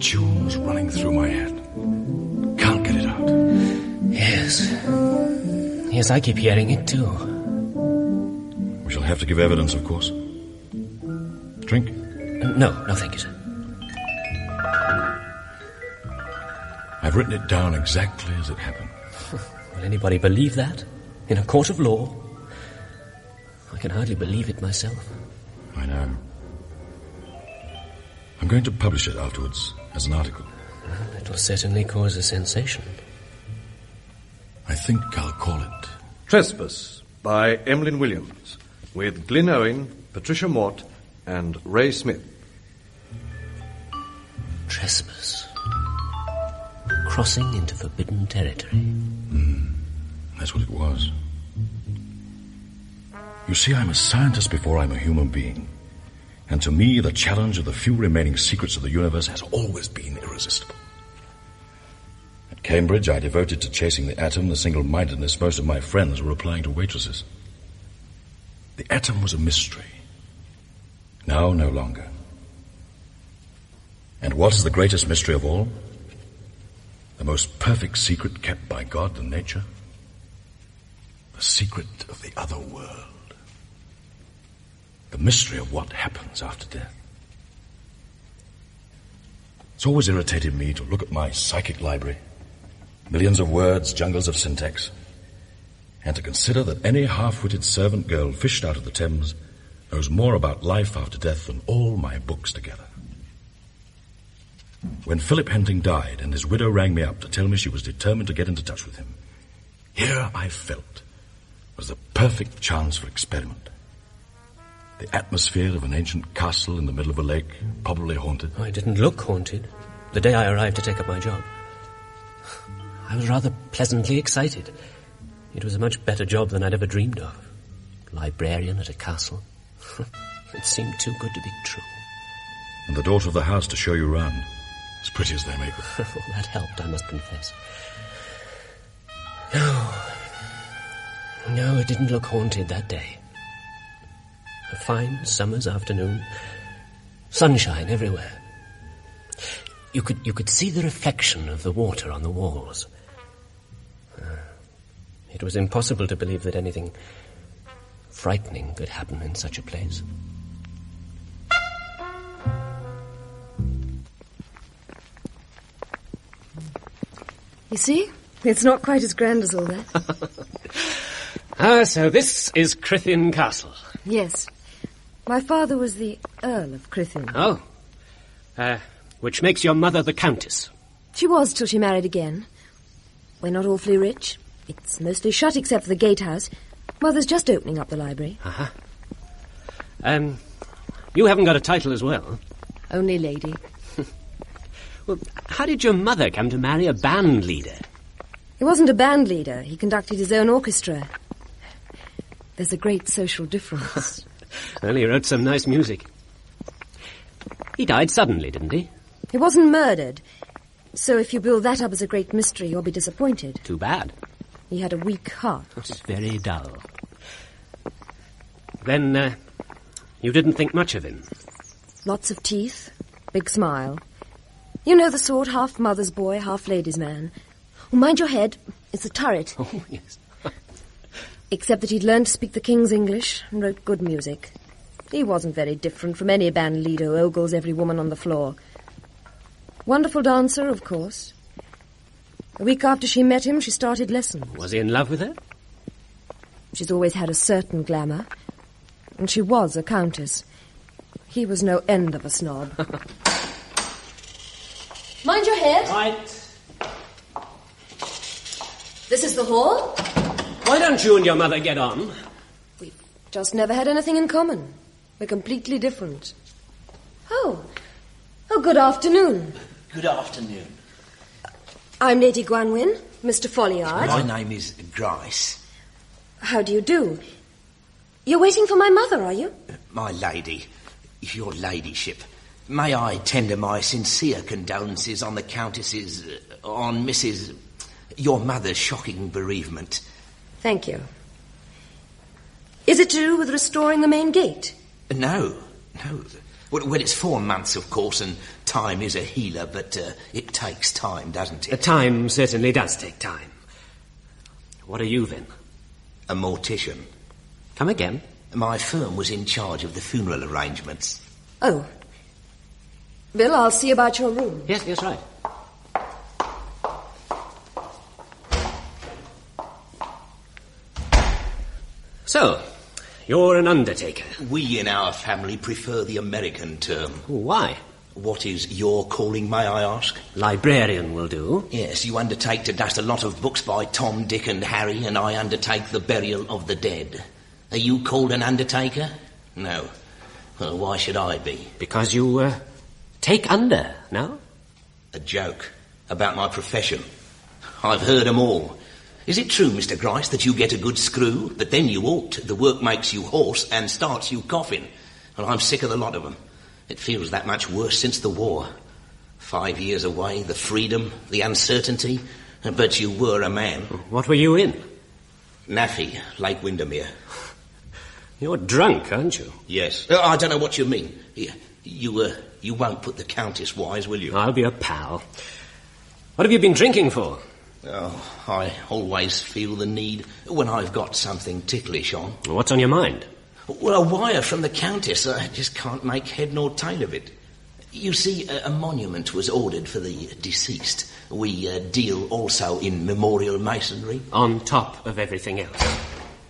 Tune's running through my head. Can't get it out. Yes, I keep hearing it too. We shall have to give evidence, of course. Drink? No, thank you, sir. I've written it down exactly as it happened. Will anybody believe that? In a court of law? I can hardly believe it myself. I know. I'm going to publish it afterwards as an article. It will certainly cause a sensation. I think I'll call it Tresspass by Emlyn Williams, with Glyn Owen, Patricia Mort, and Ray Smith. Trespass. Crossing into forbidden territory. That's what it was. You see, I'm a scientist before I'm a human being. And to me, the challenge of the few remaining secrets of the universe has always been irresistible. At Cambridge, I devoted to chasing the atom the single-mindedness most of my friends were applying to waitresses. The atom was a mystery. Now, no longer. And what is the greatest mystery of all? The most perfect secret kept by God and nature? The secret of the other world. The mystery of what happens after death. It's always irritated me to look at my psychic library, millions of words, jungles of syntax, and to consider that any half-witted servant girl fished out of the Thames knows more about life after death than all my books together. When Philip Henting died and his widow rang me up to tell me she was determined to get into touch with him, here I felt was the perfect chance for experiment. The atmosphere of an ancient castle in the middle of a lake, probably haunted. Oh, it didn't look haunted the day I arrived to take up my job. I was rather pleasantly excited. It was a much better job than I'd ever dreamed of. Librarian at a castle. It seemed too good to be true. And the daughter of the house to show you round. As pretty as they make them. Well, that helped, I must confess. No, it didn't look haunted that day. A fine summer's afternoon. Sunshine everywhere. You could see the reflection of the water on the walls. It was impossible to believe that anything frightening could happen in such a place. You see? It's not quite as grand as all that. So this is Crithin Castle. Yes. My father was the Earl of Crithin. Oh. Which makes your mother the Countess. She was till she married again. We're not awfully rich. It's mostly shut except for the gatehouse. Mother's just opening up the library. Uh-huh. You haven't got a title as well? Only lady. Well, how did your mother come to marry a band leader? He wasn't a band leader. He conducted his own orchestra. There's a great social difference. Well, he wrote some nice music. He died suddenly, didn't he? He wasn't murdered. So if you build that up as a great mystery, you'll be disappointed. Too bad. He had a weak heart. It's very dull. Then, you didn't think much of him? Lots of teeth, big smile. You know the sort, half mother's boy, half lady's man. Oh, mind your head, it's a turret. Oh, yes. Except that he'd learned to speak the king's English and wrote good music. He wasn't very different from any band leader who ogles every woman on the floor. Wonderful dancer, of course. A week after she met him, she started lessons. Was he in love with her? She's always had a certain glamour. And she was a countess. He was no end of a snob. Mind your head. Right. This is the hall. Why don't you and your mother get on? We've just never had anything in common. We're completely different. Oh, good afternoon. Good afternoon. I'm Lady Gwanwyn, Mr. Folliard. My name is Grice. How do you do? You're waiting for my mother, are you? My lady, your ladyship, may I tender my sincere condolences on the Countess's, on Mrs. your mother's shocking bereavement. Thank you. Is it to do with restoring the main gate? No. Well, it's 4 months, of course, and time is a healer, but it takes time, doesn't it? Time certainly does take time. What are you, then? A mortician. Come again? My firm was in charge of the funeral arrangements. Oh. Bill, I'll see about your room. Yes, right. So, you're an undertaker. We in our family prefer the American term. Why? What is your calling, may I ask? Librarian will do. Yes, you undertake to dust a lot of books by Tom, Dick and Harry, and I undertake the burial of the dead. Are you called an undertaker? No. Well, why should I be? Because you, take under, no? A joke about my profession. I've heard 'em all. Is it true, Mr. Grice, that you get a good screw, but then you alt, the work makes you hoarse and starts you coughing? Well, I'm sick of the lot of 'em. It feels that much worse since the war. 5 years away, the freedom, the uncertainty, but you were a man. What were you in? Naffy, Lake Windermere. You're drunk, aren't you? Yes. I don't know what you mean. You won't put the Countess wise, will you? I'll be a pal. What have you been drinking for? Oh, I always feel the need when I've got something ticklish on. What's on your mind? Well, a wire from the Countess. I just can't make head nor tail of it. You see, a monument was ordered for the deceased. We deal also in memorial masonry. On top of everything else.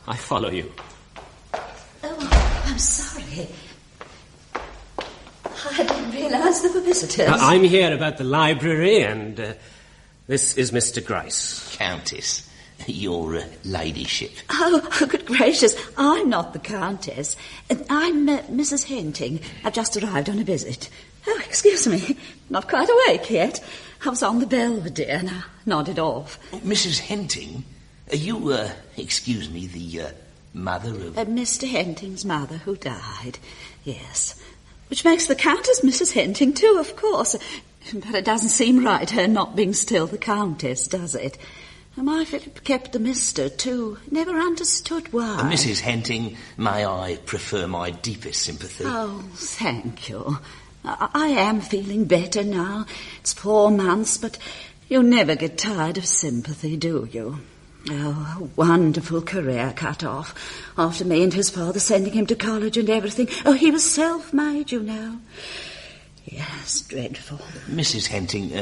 I follow you. Oh, I'm sorry. I didn't realise there were visitors. I'm here about the library, and this is Mr. Grice. Countess, your ladyship. Oh, good gracious, I'm not the Countess. I'm Mrs. Henting. I've just arrived on a visit. Oh, excuse me, not quite awake yet. I was on the Belvedere and I nodded off. Mrs. Henting? Are you, excuse me, the mother of... Mr. Henting's mother who died, yes. Which makes the Countess Mrs. Henting too, of course. But it doesn't seem right, her not being still the Countess, does it? And my Philip kept the Mr. too. Never understood why. Mrs. Henting, may I prefer my deepest sympathy? Oh, thank you. I am feeling better now. It's 4 months, but you never get tired of sympathy, do you? Oh, a wonderful career cut off. After me and his father sending him to college and everything. Oh, he was self-made, you know. Yes, dreadful. Mrs. Henting,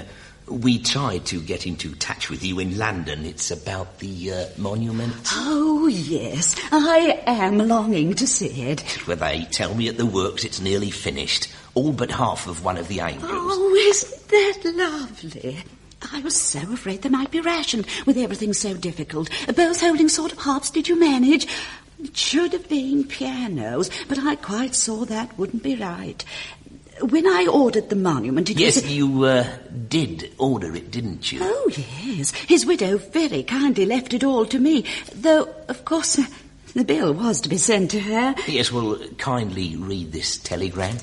we tried to get into touch with you in London. It's about the monument. Oh, yes. I am longing to see it. Well, they tell me at the works it's nearly finished. All but half of one of the angels. Oh, isn't that lovely? I was so afraid they might be rationed with everything so difficult. Both holding sort of harps, did you manage? It should have been pianos, but I quite saw that wouldn't be right. When I ordered the monument, did you... Yes, you did order it, didn't you? Oh, yes. His widow very kindly left it all to me, though, of course, the bill was to be sent to her. Yes, well, kindly read this telegram.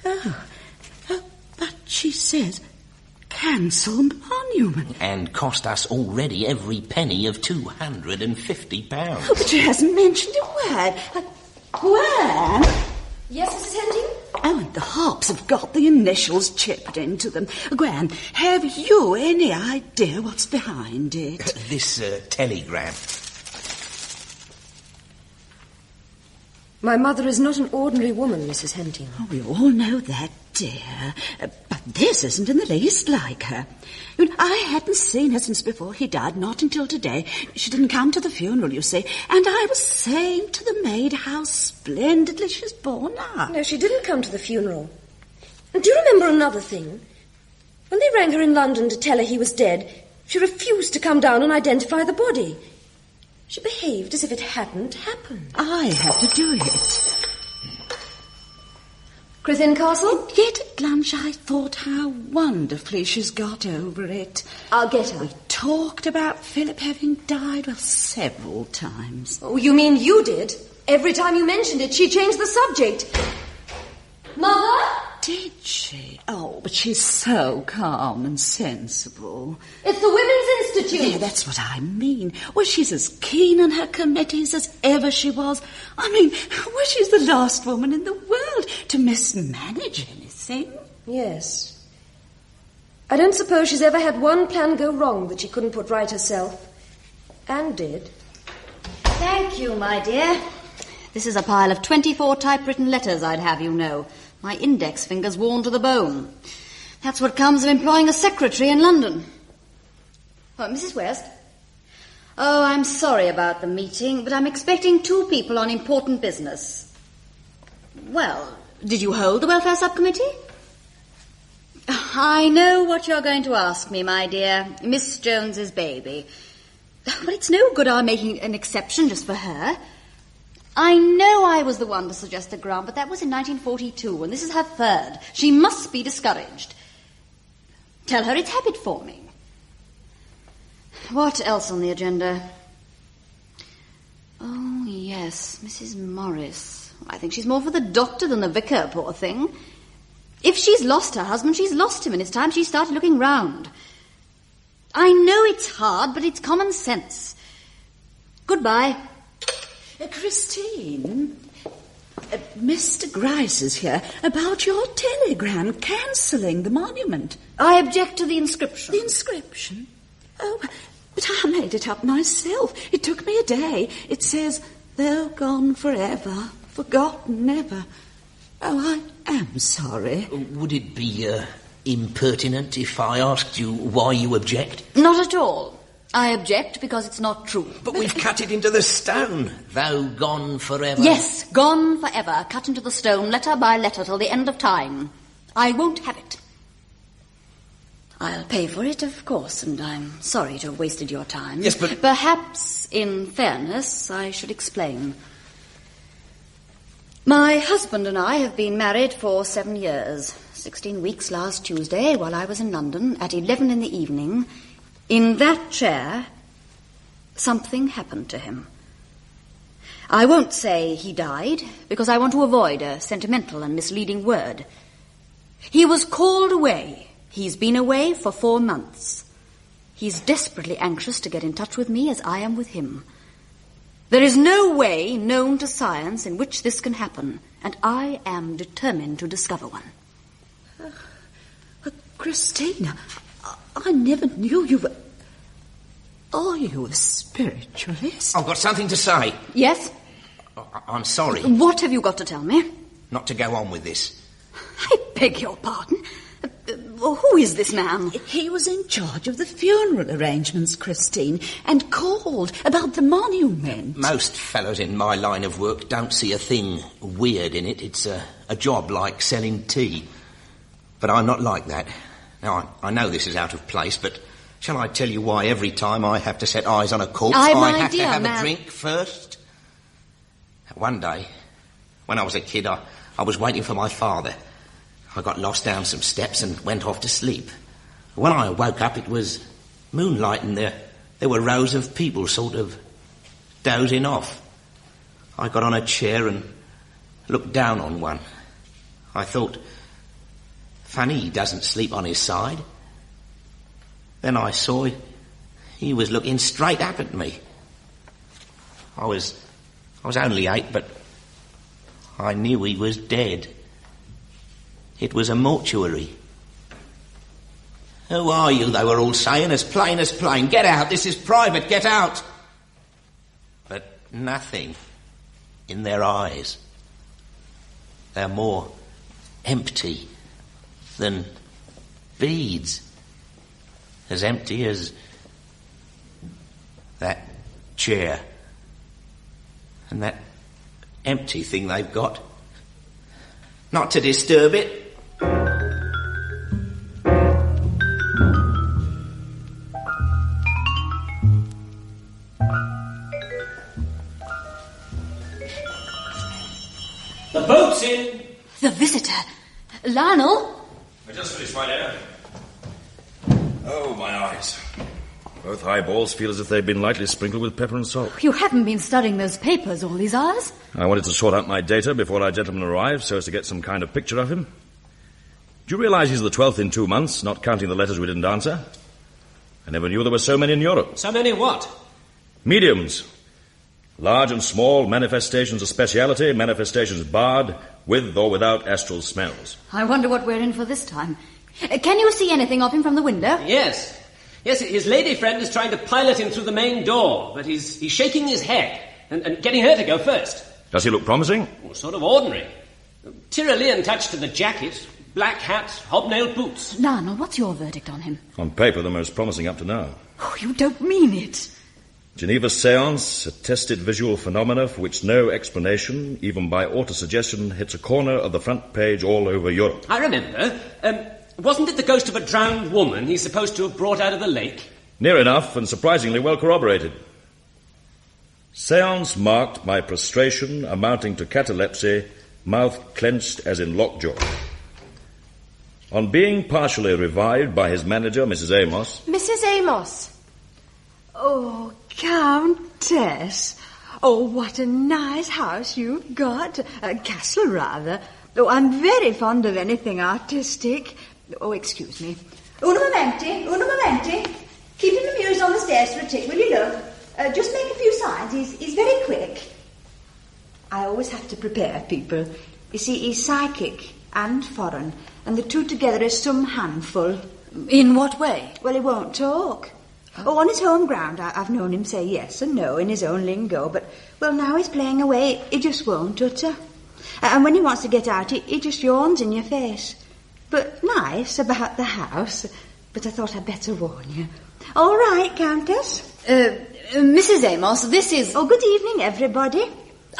Oh, but she says... cancel monument. And cost us already every penny of £250. Oh, but she hasn't mentioned a word. Gwen? Yes, Mrs. Henting? Oh, and the harps have got the initials chipped into them. Gwen, have you any idea what's behind it? This telegram. My mother is not an ordinary woman, Mrs. Henting. Oh, we all know that, dear. But this isn't in the least like her. You know, I hadn't seen her since before he died, not until today. She didn't come to the funeral, you see. And I was saying to the maid how splendidly she's borne up. No, she didn't come to the funeral. And do you remember another thing? When they rang her in London to tell her he was dead, she refused to come down and identify the body. She behaved as if it hadn't happened. I had to do it. Crisin Castle? Yet at lunch I thought how wonderfully she's got over it. I'll get her. We talked about Philip having died, well, several times. Oh, you mean you did? Every time you mentioned it, she changed the subject. Mother? Did she? Oh, but she's so calm and sensible. It's the Women's Institute. Yeah, that's what I mean. Well, she's as keen on her committees as ever she was. I mean, well, she's the last woman in the world to mismanage anything. Yes. I don't suppose she's ever had one plan go wrong that she couldn't put right herself. And did. Thank you, my dear. This is a pile of 24 typewritten letters, I'd have you know. My index finger's worn to the bone. That's what comes of employing a secretary in London. Oh, Mrs. West? Oh, I'm sorry about the meeting, but I'm expecting 2 people on important business. Well, did you hold the Welfare Subcommittee? I know what you're going to ask me, my dear. Miss Jones's baby. But it's no good our making an exception just for her. I know I was the one to suggest the grant, but that was in 1942, and this is her 3rd. She must be discouraged. Tell her it's habit forming. What else on the agenda? Oh, yes, Mrs. Morris. I think she's more for the doctor than the vicar, poor thing. If she's lost her husband, she's lost him, and it's time she started looking round. I know it's hard, but it's common sense. Goodbye. Christine, Mr. Grice is here about your telegram cancelling the monument. I object to the inscription. The inscription? Oh, but I made it up myself. It took me a day. It says, "Though gone forever, forgotten never." Oh, I am sorry. Would it be impertinent if I asked you why you object? Not at all. I object because it's not true. But we've cut it into the stone. Though gone forever. Yes, gone forever. Cut into the stone, letter by letter, till the end of time. I won't have it. I'll pay for it, of course, and I'm sorry to have wasted your time. Yes, but... Perhaps, in fairness, I should explain. My husband and I have been married for 7 years. 16 weeks last Tuesday, while I was in London, at 11 in the evening... In that chair, something happened to him. I won't say he died, because I want to avoid a sentimental and misleading word. He was called away. He's been away for 4 months. He's desperately anxious to get in touch with me as I am with him. There is no way known to science in which this can happen, and I am determined to discover one. Christina... I never knew you were... Are you a spiritualist? I've got something to say. Yes? I'm sorry. What have you got to tell me? Not to go on with this. I beg your pardon. Who is this man? He was in charge of the funeral arrangements, Christine, and called about the monument. Most fellows in my line of work don't see a thing weird in it. It's a job like selling tea. But I'm not like that. Now, I know this is out of place, but shall I tell you why every time I have to set eyes on a corpse, I have to have a drink first? One day, when I was a kid, I was waiting for my father. I got lost down some steps and went off to sleep. When I woke up, it was moonlight and there were rows of people sort of dozing off. I got on a chair and looked down on one. I thought... Funny he doesn't sleep on his side. Then I saw he was looking straight up at me. I was only 8, but I knew he was dead. It was a mortuary. Who are you, they were all saying, as plain as plain. Get out, this is private, get out. But nothing in their eyes. They're more empty than beads, as empty as that chair and that empty thing they've got. Not to disturb it. The boat's in. The visitor. Lionel? I just finished my dinner. Oh, my eyes. Both eyeballs feel as if they've been lightly sprinkled with pepper and salt. You haven't been studying those papers all these hours? I wanted to sort out my data before our gentleman arrived so as to get some kind of picture of him. Do you realize he's the 12th in 2 months, not counting the letters we didn't answer? I never knew there were so many in Europe. So many what? Mediums. Large and small, manifestations of speciality, manifestations barred, with or without astral smells. I wonder what we're in for this time. Can you see anything of him from the window? Yes. Yes, his lady friend is trying to pilot him through the main door, but he's shaking his head and getting her to go first. Does he look promising? Oh, sort of ordinary. Tyrolean touch to the jacket, black hat, hobnailed boots. Lionel, what's your verdict on him? On paper, the most promising up to now. Oh, you don't mean it. Geneva seance, a tested visual phenomena for which no explanation, even by autosuggestion, hits a corner of the front page all over Europe. I remember. Wasn't it the ghost of a drowned woman he's supposed to have brought out of the lake? Near enough and surprisingly well corroborated. Seance marked by prostration amounting to catalepsy, mouth clenched as in lockjaw. On being partially revived by his manager, Mrs. Amos... Mrs. Amos. Oh, Countess. Oh, what a nice house you've got. A castle, rather. Oh, I'm very fond of anything artistic. Oh, excuse me. Una momenti. Keep him amused on the stairs for a tick, will you, love? Just make a few signs. He's very quick. I always have to prepare people. You see, he's psychic and foreign, and the two together is some handful. In what way? Well, he won't talk. Oh, on his home ground, I've known him say yes and no in his own lingo, but, well, now he's playing away, he just won't utter. And when he wants to get out, he just yawns in your face. But nice about the house. But I thought I'd better warn you. All right, Countess. Mrs. Amos, this is... Oh, good evening, everybody.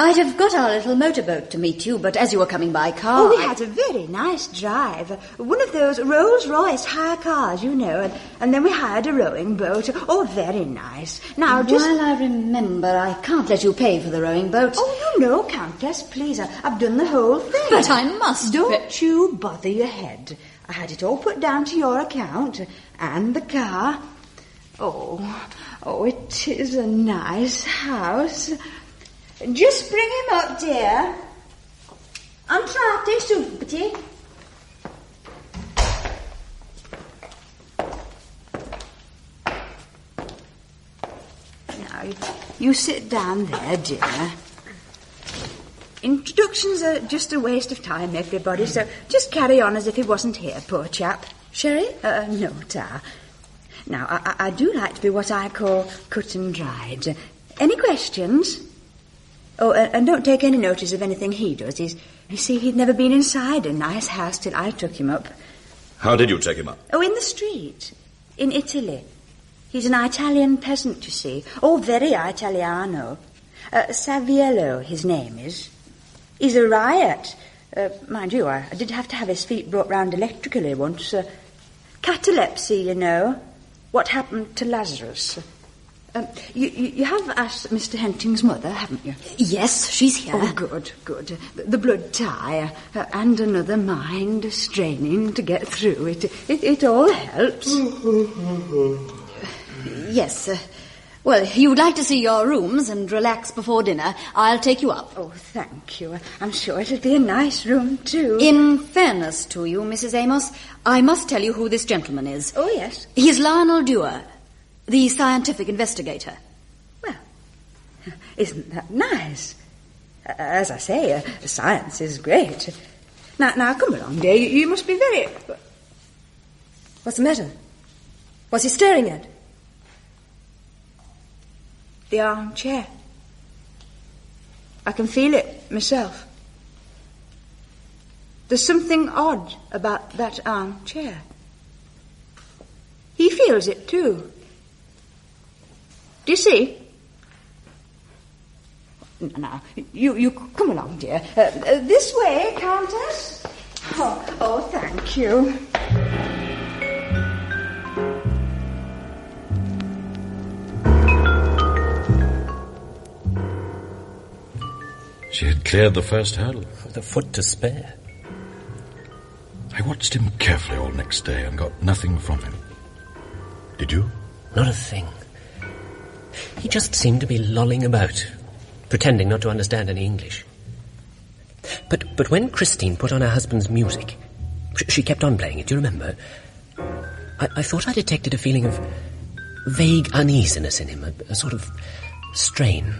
I'd have got our little motorboat to meet you, but as you were coming by car... Oh, we had a very nice drive. One of those Rolls-Royce hire cars, you know, and then we hired a rowing boat. Oh, very nice. Now, just... While I remember, I can't let you pay for the rowing boat. Oh, you know, Countess, please, I've done the whole thing. But I must... Don't you bother your head. I had it all put down to your account, and the car. Oh, it is a nice house. Just bring him up, dear. Entrate subito. Now, you sit down there, dear. Introductions are just a waste of time, everybody, so just carry on as if he wasn't here, poor chap. Sherry? No, tar. Now, I do like to be what I call cut and dried. Any questions? Oh, and don't take any notice of anything he does. You see, he'd never been inside a nice house till I took him up. How did you take him up? Oh, in the street. In Italy. He's an Italian peasant, you see. Oh, very Italiano. Saviello, his name is. He's a riot. Mind you, I did have to have his feet brought round electrically once. Catalepsy, you know. What happened to Lazarus. You have asked Mr. Henting's mother, haven't you? Yes, she's here. Oh, good. The blood tie and another mind straining to get through it. It all helps. Yes. Well, you would like to see your rooms and relax before dinner. I'll take you up. Oh, thank you. I'm sure it'll be a nice room, too. In fairness to you, Mrs. Amos, I must tell you who this gentleman is. Oh, yes. He's Lionel Dewar, the scientific investigator. Well, isn't that nice? As I say, science is great. Now, come along, dear. You must be very... What's the matter? What's he staring at? The armchair. I can feel it myself. There's something odd about that armchair. He feels it too. Do you see? Now, you come along, dear. This way, Countess. Oh, thank you. She had cleared the first hurdle. With a foot to spare. watched him carefully all next day and got nothing from him. Did you? Not a thing. He just seemed to be lolling about, pretending not to understand any English. But when Christine put on her husband's music, she kept on playing it, do you remember? I thought I detected a feeling of vague uneasiness in him, a sort of strain.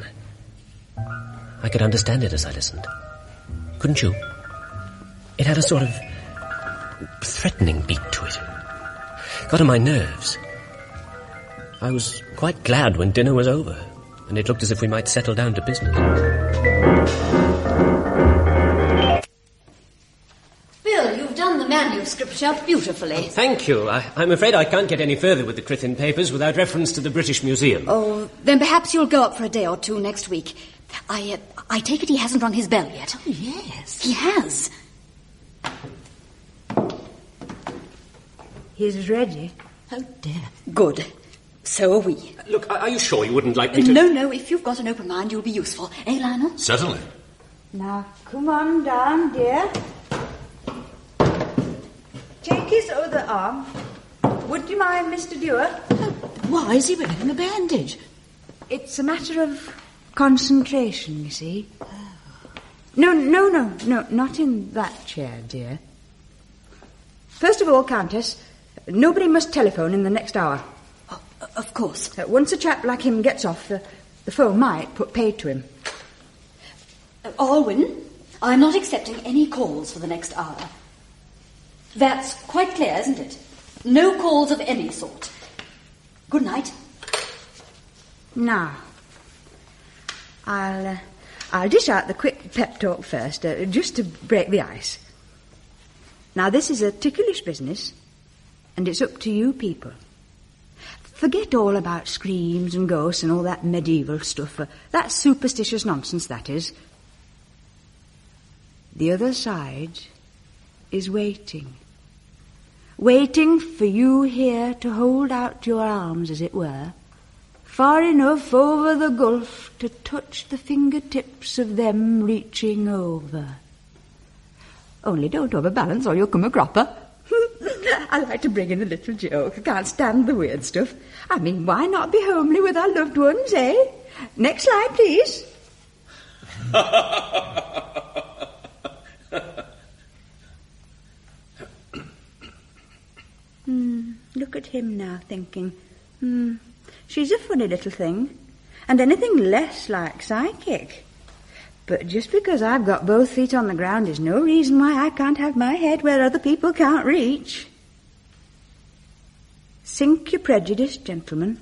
I could understand it as I listened. Couldn't you? It had a sort of threatening beat to it. Got on my nerves. I was quite glad when dinner was over, and it looked as if we might settle down to business. Bill, you've done the manuscript up beautifully. Oh, thank you. I'm afraid I can't get any further with the Crithin papers without reference to the British Museum. Oh, then perhaps you'll go up for a day or two next week. I take it he hasn't rung his bell yet. Oh, yes. He has. He's ready. Oh, dear. Good. So are we. Look, are you sure you wouldn't like me to... No, if you've got an open mind, you'll be useful. Eh, Lionel? Certainly. Now, come on down, dear. Take his other arm. Would you mind, Mr. Dewar? Oh, why is he wearing a bandage? It's a matter of concentration, you see. No, not in that chair, dear. First of all, Countess, nobody must telephone in the next hour. Oh, of course. Once a chap like him gets off, the phone might put paid to him. Alwyn, I'm not accepting any calls for the next hour. That's quite clear, isn't it? No calls of any sort. Good night. Now, I'll dish out the quick pep talk first, just to break the ice. Now, this is a ticklish business, and it's up to you people. Forget all about screams and ghosts and all that medieval stuff. That's superstitious nonsense, that is. The other side is waiting. Waiting for you here to hold out your arms, as it were, far enough over the gulf to touch the fingertips of them reaching over. Only don't overbalance or you'll come a cropper. I like to bring in a little joke. I can't stand the weird stuff. I mean, why not be homely with our loved ones, eh? Next slide, please. Look at him now, thinking, she's a funny little thing, and anything less like psychic. But just because I've got both feet on the ground is no reason why I can't have my head where other people can't reach. Sink your prejudice, gentlemen,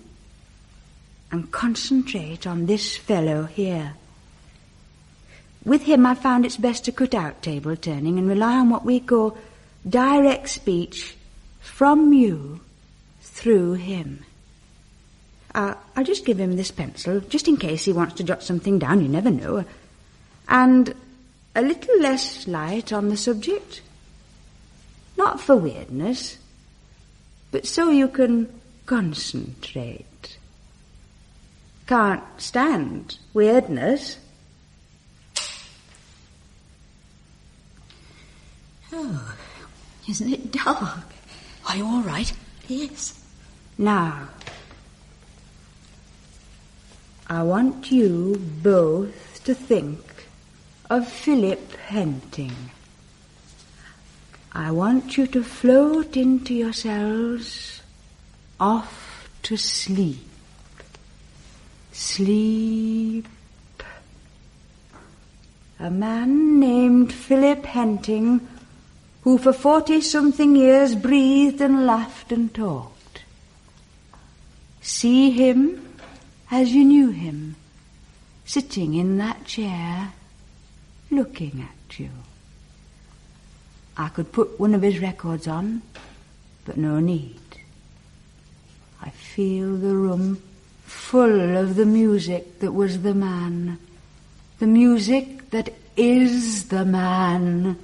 and concentrate on this fellow here. With him I found it's best to cut out table turning and rely on what we call direct speech from you through him. I'll just give him this pencil, just in case he wants to jot something down, you never know. And a little less light on the subject. Not for weirdness, but so you can concentrate. Can't stand weirdness. Oh, isn't it dark? Are you all right? Yes. Now, I want you both to think of Philip Henting. I want you to float into yourselves off to sleep. Sleep. A man named Philip Henting, who for 40-something years breathed and laughed and talked. See him as you knew him, sitting in that chair, looking at you. I could put one of his records on, but no need. I feel the room full of the music that was the man, the music that is the man.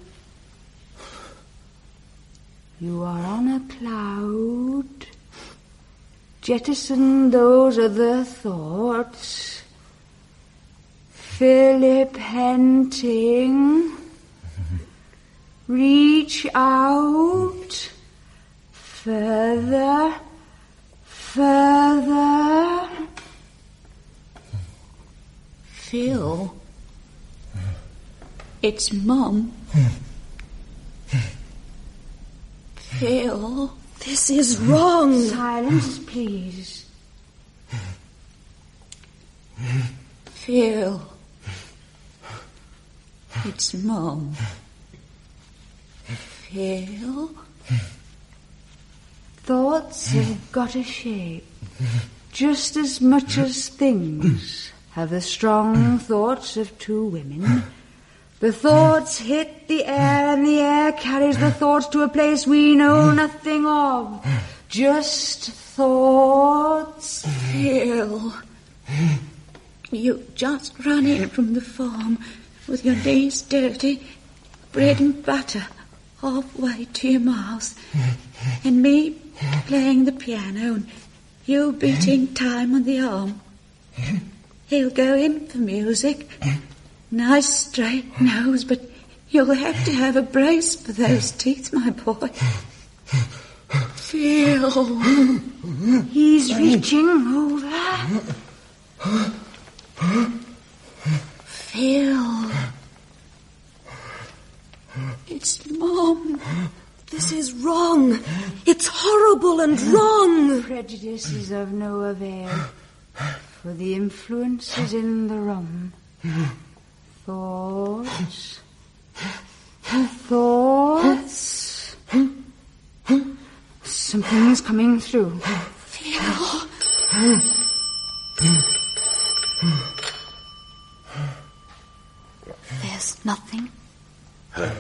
You are on a cloud. Jettison those other thoughts. Philip Henting. Reach out. Further. Further. Phil. It's Mum. Phil. This is wrong. Silence, please. Phil. It's Mum. Phil. Thoughts have got a shape, just as much as things have the strong thoughts of two women. The thoughts hit the air, and the air carries the thoughts to a place we know nothing of. Just thoughts. Phil. You just ran in from the farm with your knees dirty, bread and butter halfway to your mouth, and me playing the piano and you beating time on the arm. He'll go in for music. Nice straight nose, but you'll have to have a brace for those teeth, my boy. Phil. He's reaching over. Phil. It's Mum. This is wrong. It's horrible and wrong. Prejudice is of no avail, for the influence is in the rum. Thoughts. Thoughts. Something's coming through. Phil. There's nothing. Hello.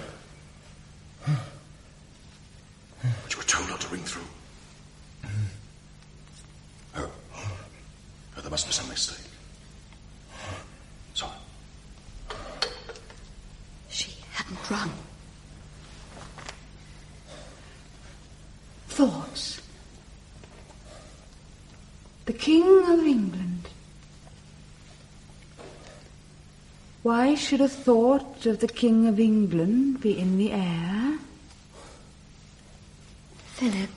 But you were told not to ring through. Oh, there must be some mistake. Sorry. She hadn't rung. Thoughts. The King of England. Why should a thought of the King of England be in the air? Philip,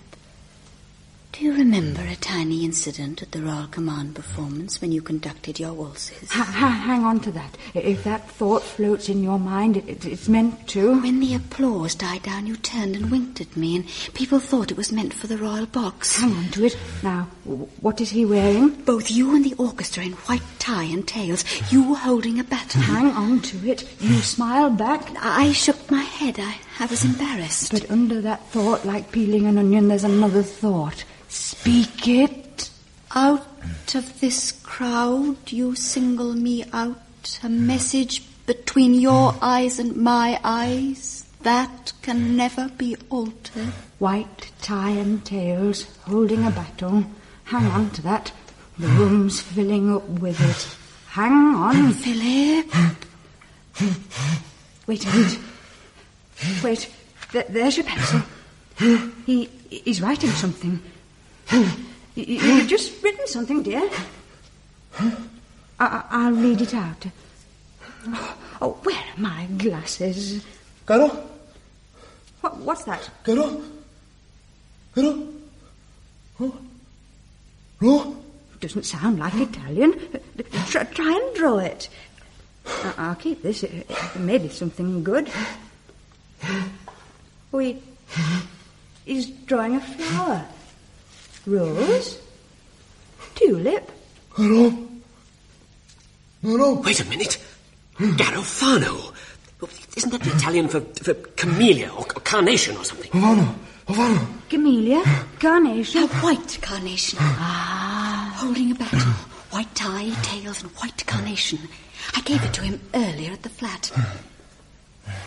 do you remember a tiny incident at the Royal Command performance when you conducted your waltzes? Hang on to that. If that thought floats in your mind, it's meant to. When the applause died down, you turned and winked at me, and people thought it was meant for the royal box. Hang on to it. Now, what is he wearing? Both you and the orchestra in white tie and tails, you holding a baton. Hang on to it. You smiled back. I shook my head. I was embarrassed. But under that thought, like peeling an onion, there's another thought. Speak it. Out of this crowd, you single me out. A message between your eyes and my eyes that can never be altered. White tie and tails, holding a baton. Hang on to that. The room's filling up with it. Hang on. Philip. Wait a minute. Wait. There's your pencil. He's writing something. You've just written something, dear. I'll read it out. Oh, where are my glasses? Caro? What's that? Caro? Caro? Oh? No? Doesn't sound like Italian. Try and draw it. I'll keep this. It may be something good. Oh, he's drawing a flower. Rose? Tulip? No. No. Wait a minute. Garofano. Isn't that the Italian for camellia or carnation or something? Havana. Camellia? Carnation? A white carnation. Holding a baton. White tie, tails, and white carnation. I gave it to him earlier at the flat.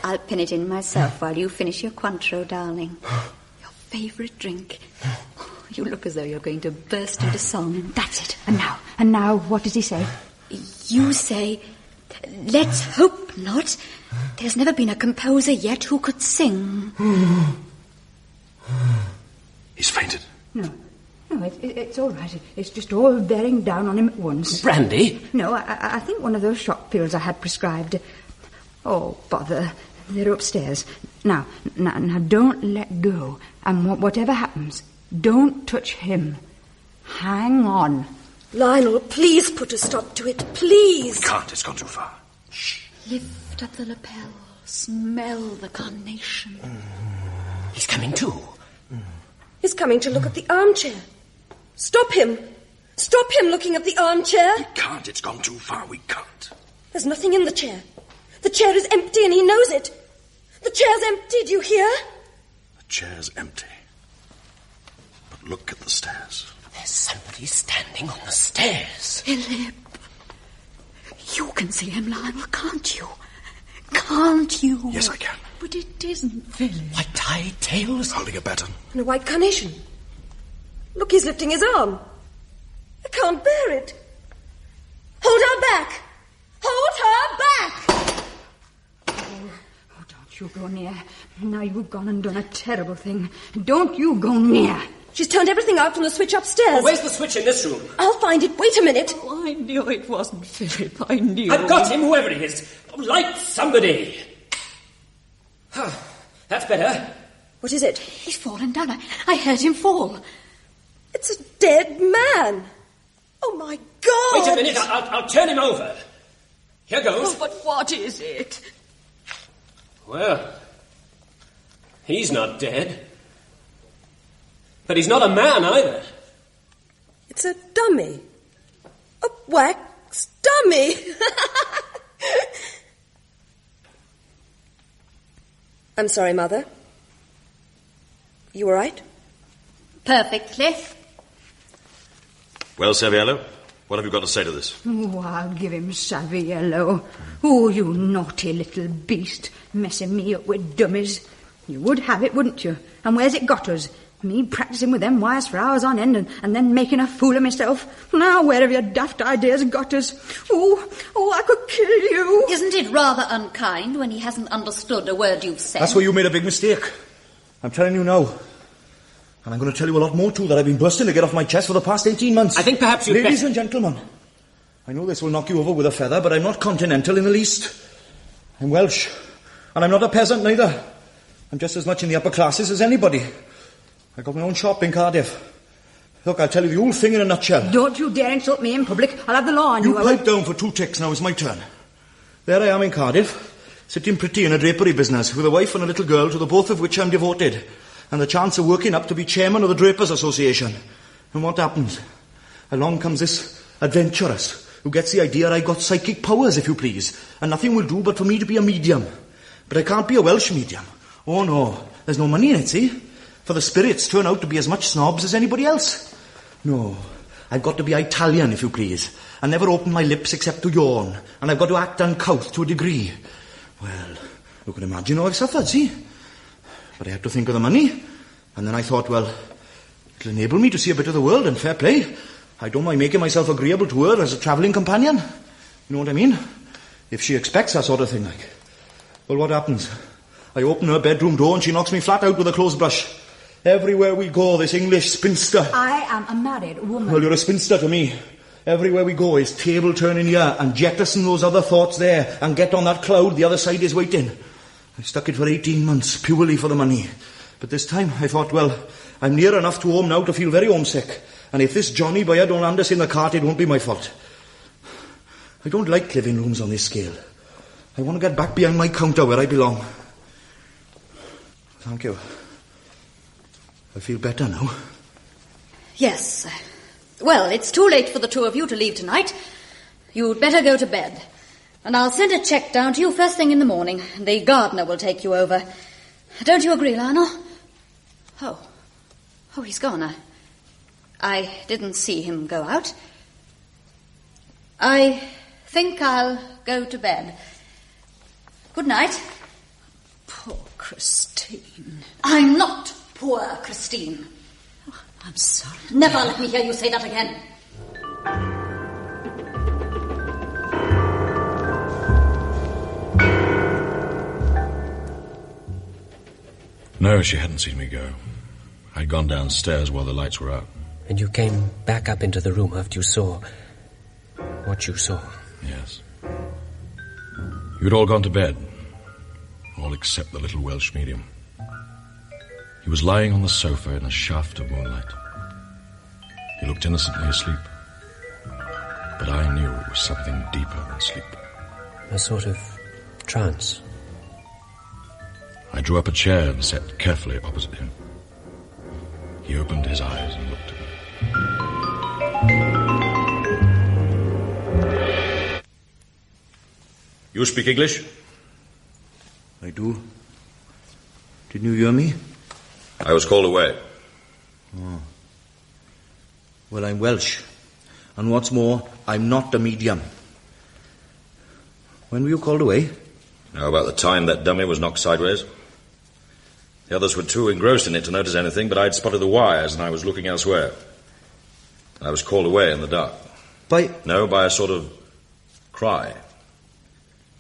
I'll pin it in myself while you finish your Cointreau, darling. Your favourite drink. You look as though you're going to burst into song. That's it. And now, what does he say? You say, let's hope not. There's never been a composer yet who could sing. He's fainted. No, it's all right. It's just all bearing down on him at once. Brandy? No, I think one of those shock pills I had prescribed. Oh, bother. They're upstairs. Now, don't let go. And whatever happens, don't touch him. Hang on. Lionel, please put a stop to it, please. Can't, it's gone too far. Shh. Lift up the lapel. Smell the carnation. He's coming too. He's coming to look at the armchair. Stop him. Stop him looking at the armchair. We can't, it's gone too far, we can't. There's nothing in the chair. The chair is empty and he knows it. The chair's empty, do you hear? The chair's empty. But look at the stairs. There's somebody standing on the stairs. Philip. You can see him, Lionel, can't you? Can't you? Yes, I can. But it isn't Philip. White tie, tails. Holding a baton. And a white carnation. Look, he's lifting his arm. I can't bear it. Hold her back. Hold her back. Oh, don't you go near. Now you've gone and done a terrible thing. Don't you go near. She's turned everything out from the switch upstairs. Oh, where's the switch in this room? I'll find it. Wait a minute. Oh, I knew it wasn't Philip. I knew. I've got him, whoever he is. Light somebody. That's better. What is it? He's fallen down. I heard him fall. It's a dead man. Oh, my God. Wait a minute, I'll turn him over. Here goes. Oh, but what is it? Well, he's not dead. But he's not a man either. It's a dummy. A wax dummy. I'm sorry, Mother. You all right? Perfectly. Well, Saviello, what have you got to say to this? Oh, I'll give him Saviello. Oh, you naughty little beast, messing me up with dummies. You would have it, wouldn't you? And where's it got us? Me practising with them wires for hours on end and then making a fool of myself. Now, where have your daft ideas got us? Oh, I could kill you. Isn't it rather unkind when he hasn't understood a word you've said? That's where you made a big mistake. I'm telling you now. And I'm going to tell you a lot more too that I've been bursting to get off my chest for the past 18 months. I think perhaps you'd Ladies better... and gentlemen, I know this will knock you over with a feather, but I'm not continental in the least. I'm Welsh. And I'm not a peasant neither. I'm just as much in the upper classes as anybody. I got my own shop in Cardiff. Look, I'll tell you the whole thing in a nutshell. Don't you dare insult me in public. I'll have the law on you. You pipe down for 2 ticks, now it's my turn. There I am in Cardiff, sitting pretty in a drapery business, with a wife and a little girl, to the both of which I'm devoted, and the chance of working up to be chairman of the Drapers Association. And what happens? Along comes this adventuress, who gets the idea I got psychic powers, if you please, and nothing will do but for me to be a medium. But I can't be a Welsh medium. Oh no, there's no money in it, see? For the spirits turn out to be as much snobs as anybody else. No, I've got to be Italian, if you please, and never open my lips except to yawn, and I've got to act uncouth to a degree. Well, you can imagine how I've suffered, see? But I had to think of the money, and then I thought, well, it'll enable me to see a bit of the world, and fair play. I don't mind making myself agreeable to her as a travelling companion. You know what I mean? If she expects that sort of thing, like. Well, what happens? I open her bedroom door and she knocks me flat out with a clothes brush. Everywhere we go, this English spinster. I am a married woman. Well, you're a spinster to me. Everywhere we go is table turning here and jettison those other thoughts there and get on that cloud the other side is waiting. I stuck it for 18 months, purely for the money. But this time I thought, well, I'm near enough to home now to feel very homesick. And if this Johnny boy don't land us in the cart, it won't be my fault. I don't like living rooms on this scale. I want to get back behind my counter where I belong. Thank you. I feel better now. Yes. Well, it's too late for the two of you to leave tonight. You'd better go to bed. And I'll send a cheque down to you first thing in the morning. The gardener will take you over. Don't you agree, Lionel? Oh, he's gone. I didn't see him go out. I think I'll go to bed. Good night. Poor Christine. I'm not poor Christine. Oh, I'm sorry. Never let me hear you say that again. No, she hadn't seen me go. I'd gone downstairs while the lights were out. And you came back up into the room after you saw what you saw? Yes. You'd all gone to bed. all except the little Welsh medium. He was lying on the sofa in a shaft of moonlight. He looked innocently asleep, but I knew it was something deeper than sleep. A sort of trance. I drew up a chair and sat carefully opposite him. He opened his eyes and looked at me. You speak English? I do. Didn't you hear me? I was called away. Oh. Well, I'm Welsh. And what's more, I'm not a medium. When were you called away? How about the time that dummy was knocked sideways? The others were too engrossed in it to notice anything, but I'd spotted the wires and I was looking elsewhere. I was called away in the dark. By a sort of cry.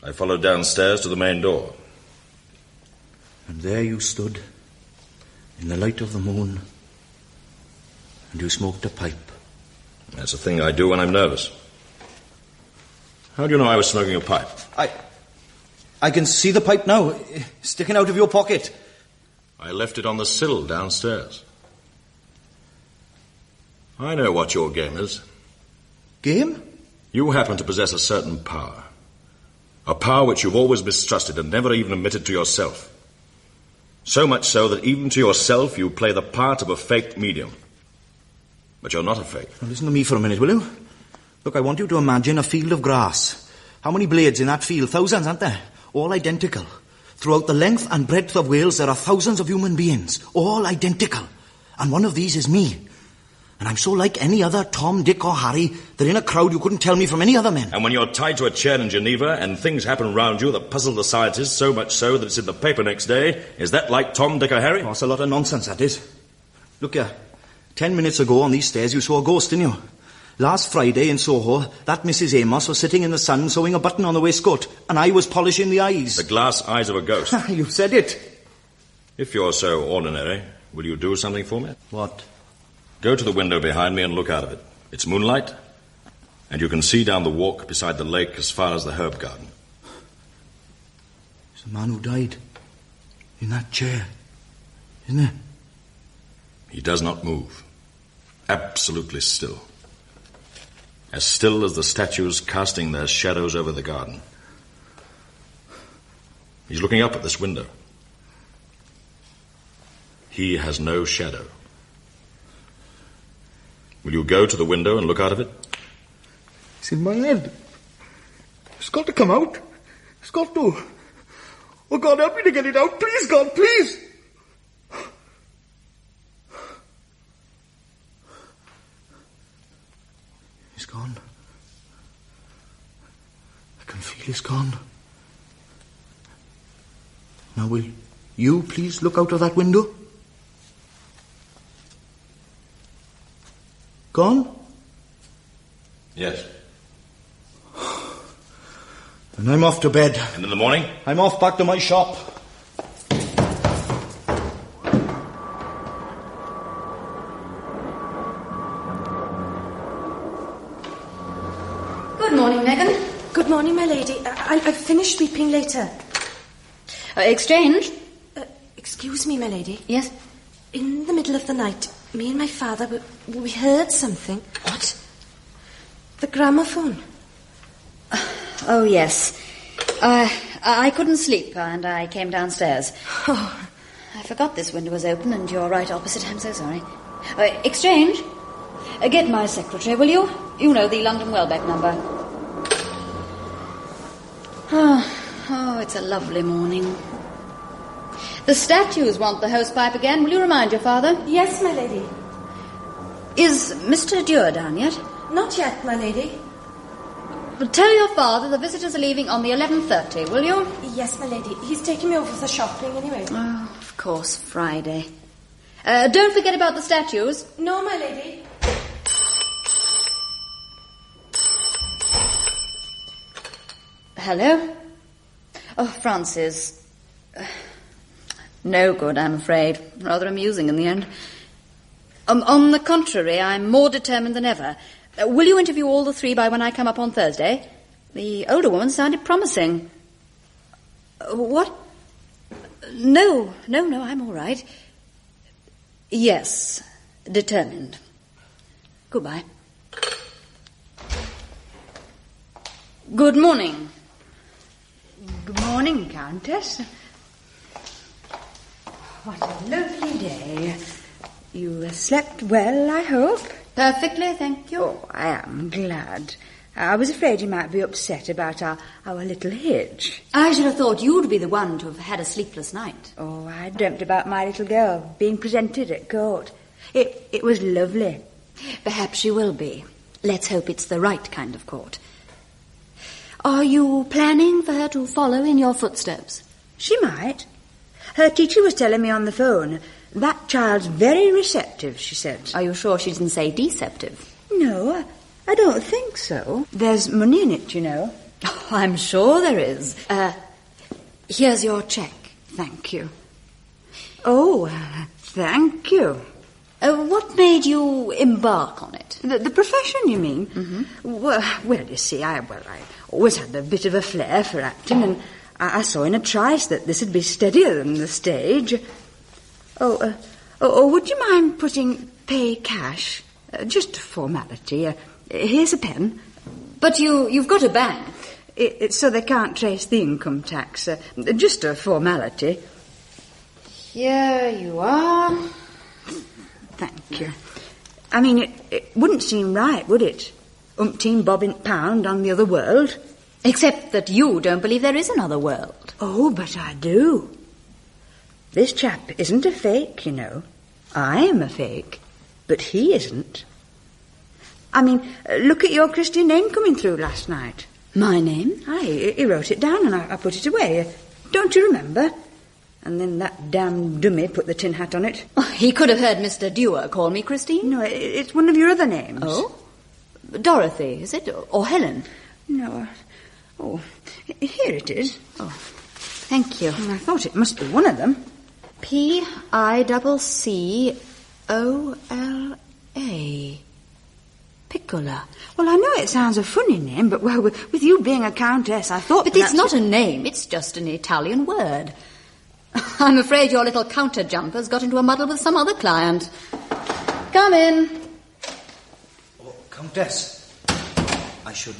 I followed downstairs to the main door. And there you stood, in the light of the moon, and you smoked a pipe. That's a thing I do when I'm nervous. How do you know I was smoking a pipe? I can see the pipe now, sticking out of your pocket. I left it on the sill downstairs. I know what your game is. Game? You happen to possess a certain power. A power which you've always mistrusted and never even admitted to yourself. So much so that even to yourself you play the part of a faked medium. But you're not a fake. Now listen to me for a minute, will you? Look, I want you to imagine a field of grass. How many blades in that field? Thousands, aren't there? All identical. Throughout the length and breadth of Wales there are thousands of human beings. All identical. And one of these is me. And I'm so like any other Tom, Dick or Harry that in a crowd you couldn't tell me from any other men. And when you're tied to a chair in Geneva and things happen round you that puzzle the scientists so much so that it's in the paper next day, is that like Tom, Dick or Harry? Oh, it's a lot of nonsense, that is. Look here. 10 minutes ago on these stairs you saw a ghost, didn't you? Last Friday in Soho, that Mrs. Amos was sitting in the sun sewing a button on the waistcoat, and I was polishing the eyes. The glass eyes of a ghost. You said it. If you're so ordinary, will you do something for me? What? Go to the window behind me and look out of it. It's moonlight, and you can see down the walk beside the lake as far as the herb garden. It's the man who died in that chair, isn't it? He does not move. Absolutely still. As still as the statues casting their shadows over the garden. He's looking up at this window. He has no shadow. Will you go to the window and look out of it? It's in my head. It's got to come out. It's got to. Oh, God, help me to get it out. Please, God, please. He's gone. I can feel he's gone. Now, will you please look out of that window? Gone? Yes. And I'm off to bed. And in the morning? I'm off back to my shop. Good morning, Megan. Good morning, my lady. I'll finish sweeping later. Exchange? Excuse me, my lady. Yes? In the middle of the night, me and my father, we heard something. What? The gramophone. Oh, yes. I couldn't sleep, and I came downstairs. Oh. I forgot this window was open, and you're right opposite. I'm so sorry. Exchange? Get my secretary, will you? You know, the London Welbeck number. Oh, it's a lovely morning. The statues want the hosepipe again. Will you remind your father? Yes, my lady. Is Mr. Dewar down yet? Not yet, my lady. Well, tell your father the visitors are leaving on the 11:30, will you? Yes, my lady. He's taking me over for shopping anyway. Oh, of course, Friday. Don't forget about the statues. No, my lady. Hello? Oh, Francis. No good, I'm afraid. Rather amusing in the end. On the contrary, I'm more determined than ever. Will you interview all the three by when I come up on Thursday? The older woman sounded promising. What? No, I'm all right. Yes, determined. Goodbye. Good morning. Good morning, Countess. What a lovely day. You slept well, I hope? Perfectly, thank you. Oh, I am glad. I was afraid you might be upset about our little hitch. I should have thought you'd be the one to have had a sleepless night. Oh, I dreamt about my little girl being presented at court. It was lovely. Perhaps she will be. Let's hope it's the right kind of court. Are you planning for her to follow in your footsteps? She might. Her teacher was telling me on the phone. That child's very receptive, she said. Are you sure she didn't say deceptive? No, I don't think so. There's money in it, you know. Oh, I'm sure there is. Here's your cheque. Thank you. Oh, thank you. What made you embark on it? The profession, you mean? Mm-hmm. Well, you see, I always had a bit of a flair for acting, and I saw in a trice that this would be steadier than the stage. Oh, would you mind putting pay cash? Just a formality. Here's a pen. But you've got a bank. It's so they can't trace the income tax. Just a formality. Here you are. Thank you. I mean, it wouldn't seem right, would it? Umpteen bobbing pound on the other world. Except that you don't believe there is another world. Oh, but I do. This chap isn't a fake, you know. I'm a fake, but he isn't. I mean, look at your Christian name coming through last night. My name? Aye, he wrote it down and I put it away. Don't you remember? And then that damn dummy put the tin hat on it. Oh, he could have heard Mr. Dewar call me Christine. No, it's one of your other names. Oh? Dorothy, is it? Or Helen? No. Oh, here it is. Oh, thank you. I thought it must be one of them. Piccola. Piccola. Well, I know it sounds a funny name, but, well, with you being a countess, I thought... But it's not a name, it's just an Italian word. I'm afraid your little counter-jumper's got into a muddle with some other client. Come in. Oh, Countess, I should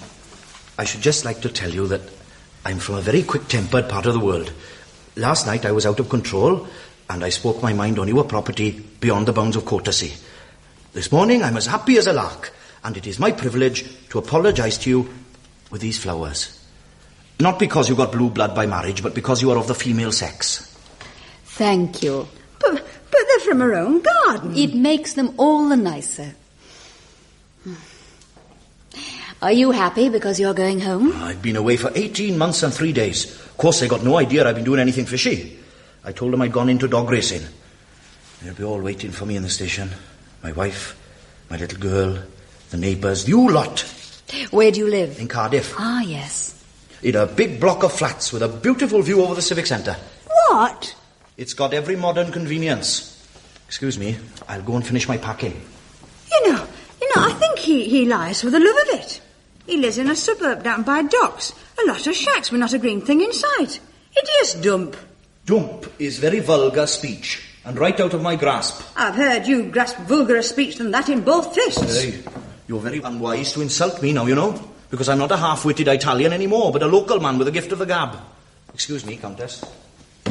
just like to tell you that I'm from a very quick-tempered part of the world. Last night I was out of control, and I spoke my mind on your property beyond the bounds of courtesy. This morning I'm as happy as a lark, and it is my privilege to apologise to you with these flowers. Not because you got blue blood by marriage, but because you are of the female sex. Thank you. But they're from her own garden. It makes them all the nicer. Are you happy because you're going home? I've been away for 18 months and 3 days. Of course, they got no idea I've been doing anything fishy. I told them I'd gone into dog racing. They'll be all waiting for me in the station. My wife, my little girl, the neighbours, you lot. Where do you live? In Cardiff. Ah, yes. In a big block of flats with a beautiful view over the civic centre. What? It's got every modern convenience. Excuse me, I'll go and finish my packing. You know, I think he lies for the love of it. He lives in a suburb down by docks. A lot of shacks with not a green thing in sight. Hideous dump. Dump is very vulgar speech, and right out of my grasp. I've heard you grasp vulgarer speech than that in both fists. Hey, you're very unwise to insult me now, you know, because I'm not a half-witted Italian anymore, but a local man with a gift of the gab. Excuse me, Countess. I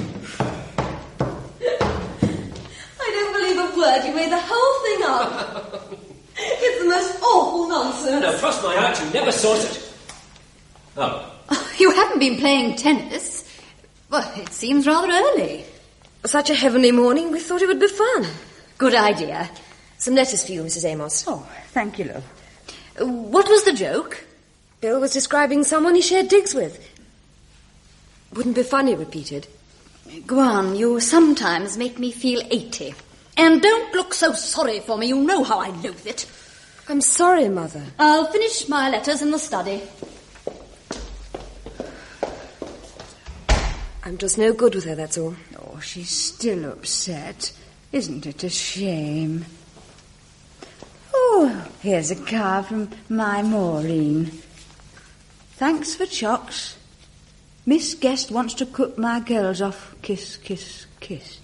don't believe a word. You made the whole thing up. It's the most awful nonsense. No, trust my heart, you never sought it. Oh. You haven't been playing tennis. Well, it seems rather early. Such a heavenly morning, we thought it would be fun. Good idea. Some letters for you, Mrs. Amos. Oh, thank you, love. What was the joke? Bill was describing someone he shared digs with. Wouldn't be funny repeated. Go on, you sometimes make me feel 80. And don't look so sorry for me, you know how I loathe it. I'm sorry, Mother. I'll finish my letters in the study. I'm just no good with her, that's all. Oh, she's still upset. Isn't it a shame? Oh, here's a card from my Maureen. Thanks for chocs. Miss Guest wants to cut my girls off. Kiss, kiss, kiss.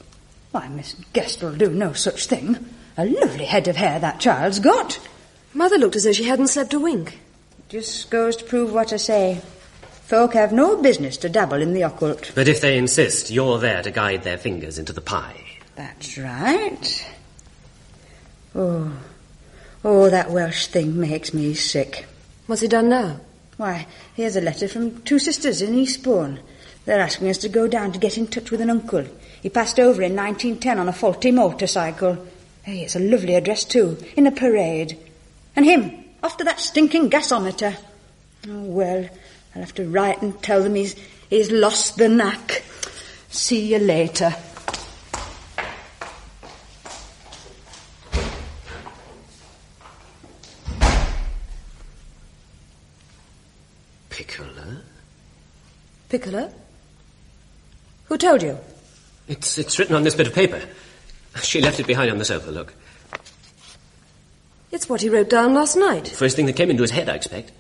Why, Miss Guest'll do no such thing. A lovely head of hair that child's got. Mother looked as though she hadn't slept a wink. Just goes to prove what I say. Folk have no business to dabble in the occult. But if they insist, you're there to guide their fingers into the pie. That's right. Oh, that Welsh thing makes me sick. What's he done now? Why, here's a letter from two sisters in Eastbourne. They're asking us to go down to get in touch with an uncle. He passed over in 1910 on a faulty motorcycle. Hey, it's a lovely address too, in a parade. And him, off to that stinking gasometer. Oh, well, I'll have to write and tell them he's lost the knack. See you later. Piccola? Who told you? It's written on this bit of paper. She left it behind on the sofa, look. It's what he wrote down last night. First thing that came into his head, I expect.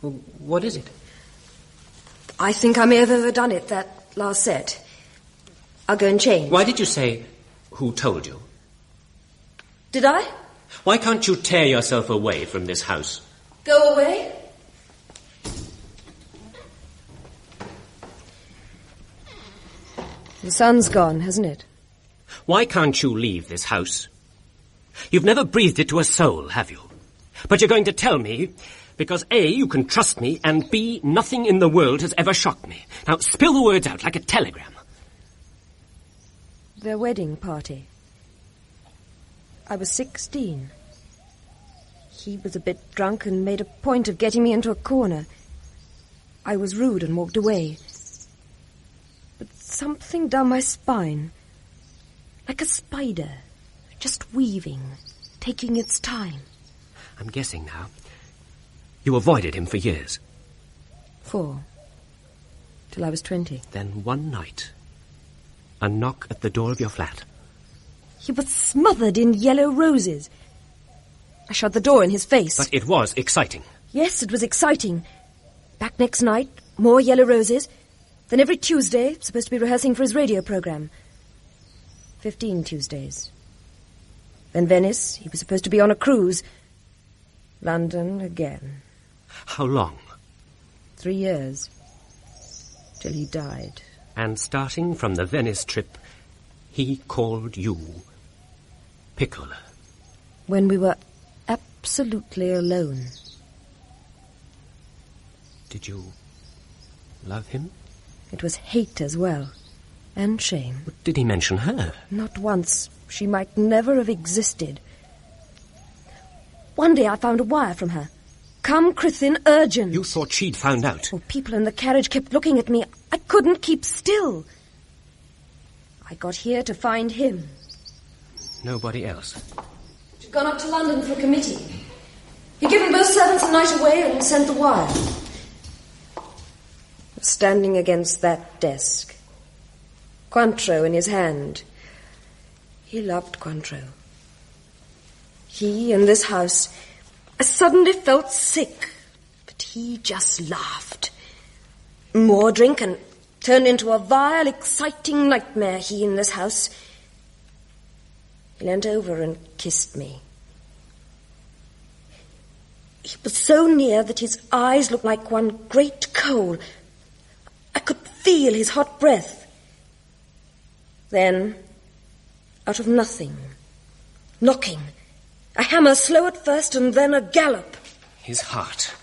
Well, what is it? I think I may have overdone it, that last set. I'll go and change. Why did you say, who told you? Did I? Why can't you tear yourself away from this house? Go away? The sun's gone, hasn't it? Why can't you leave this house? You've never breathed it to a soul, have you? But you're going to tell me because A, you can trust me, and B, nothing in the world has ever shocked me. Now, spill the words out like a telegram. Their wedding party. I was 16. He was a bit drunk and made a point of getting me into a corner. I was rude and walked away. But something down my spine, like a spider, just weaving, taking its time. I'm guessing now. You avoided him for years. 4. Till I was 20. Then one night, a knock at the door of your flat. He was smothered in yellow roses. I shut the door in his face. But it was exciting. Yes, it was exciting. Back next night, more yellow roses. Then every Tuesday, supposed to be rehearsing for his radio program. 15 Tuesdays. Then Venice, he was supposed to be on a cruise. London again. How long? 3 years. Till he died. And starting from the Venice trip, he called you Piccola. When we were absolutely alone. Did you love him? It was hate as well. And shame. Did he mention her? Not once. She might never have existed. One day I found a wire from her. Come, Crithin, urgent. You thought she'd found out? Oh, people in the carriage kept looking at me. I couldn't keep still. I got here to find him. Nobody else? She'd gone up to London for a committee. He'd given both servants a night away and sent the wire. Standing against that desk, Cointreau in his hand. He loved Cointreau. He and this house. I suddenly felt sick, but he just laughed. More drink and turned into a vile, exciting nightmare, he in this house. He leant over and kissed me. He was so near that his eyes looked like one great coal. I could feel his hot breath. Then, out of nothing, knocking, a hammer slow at first and then a gallop. His heart.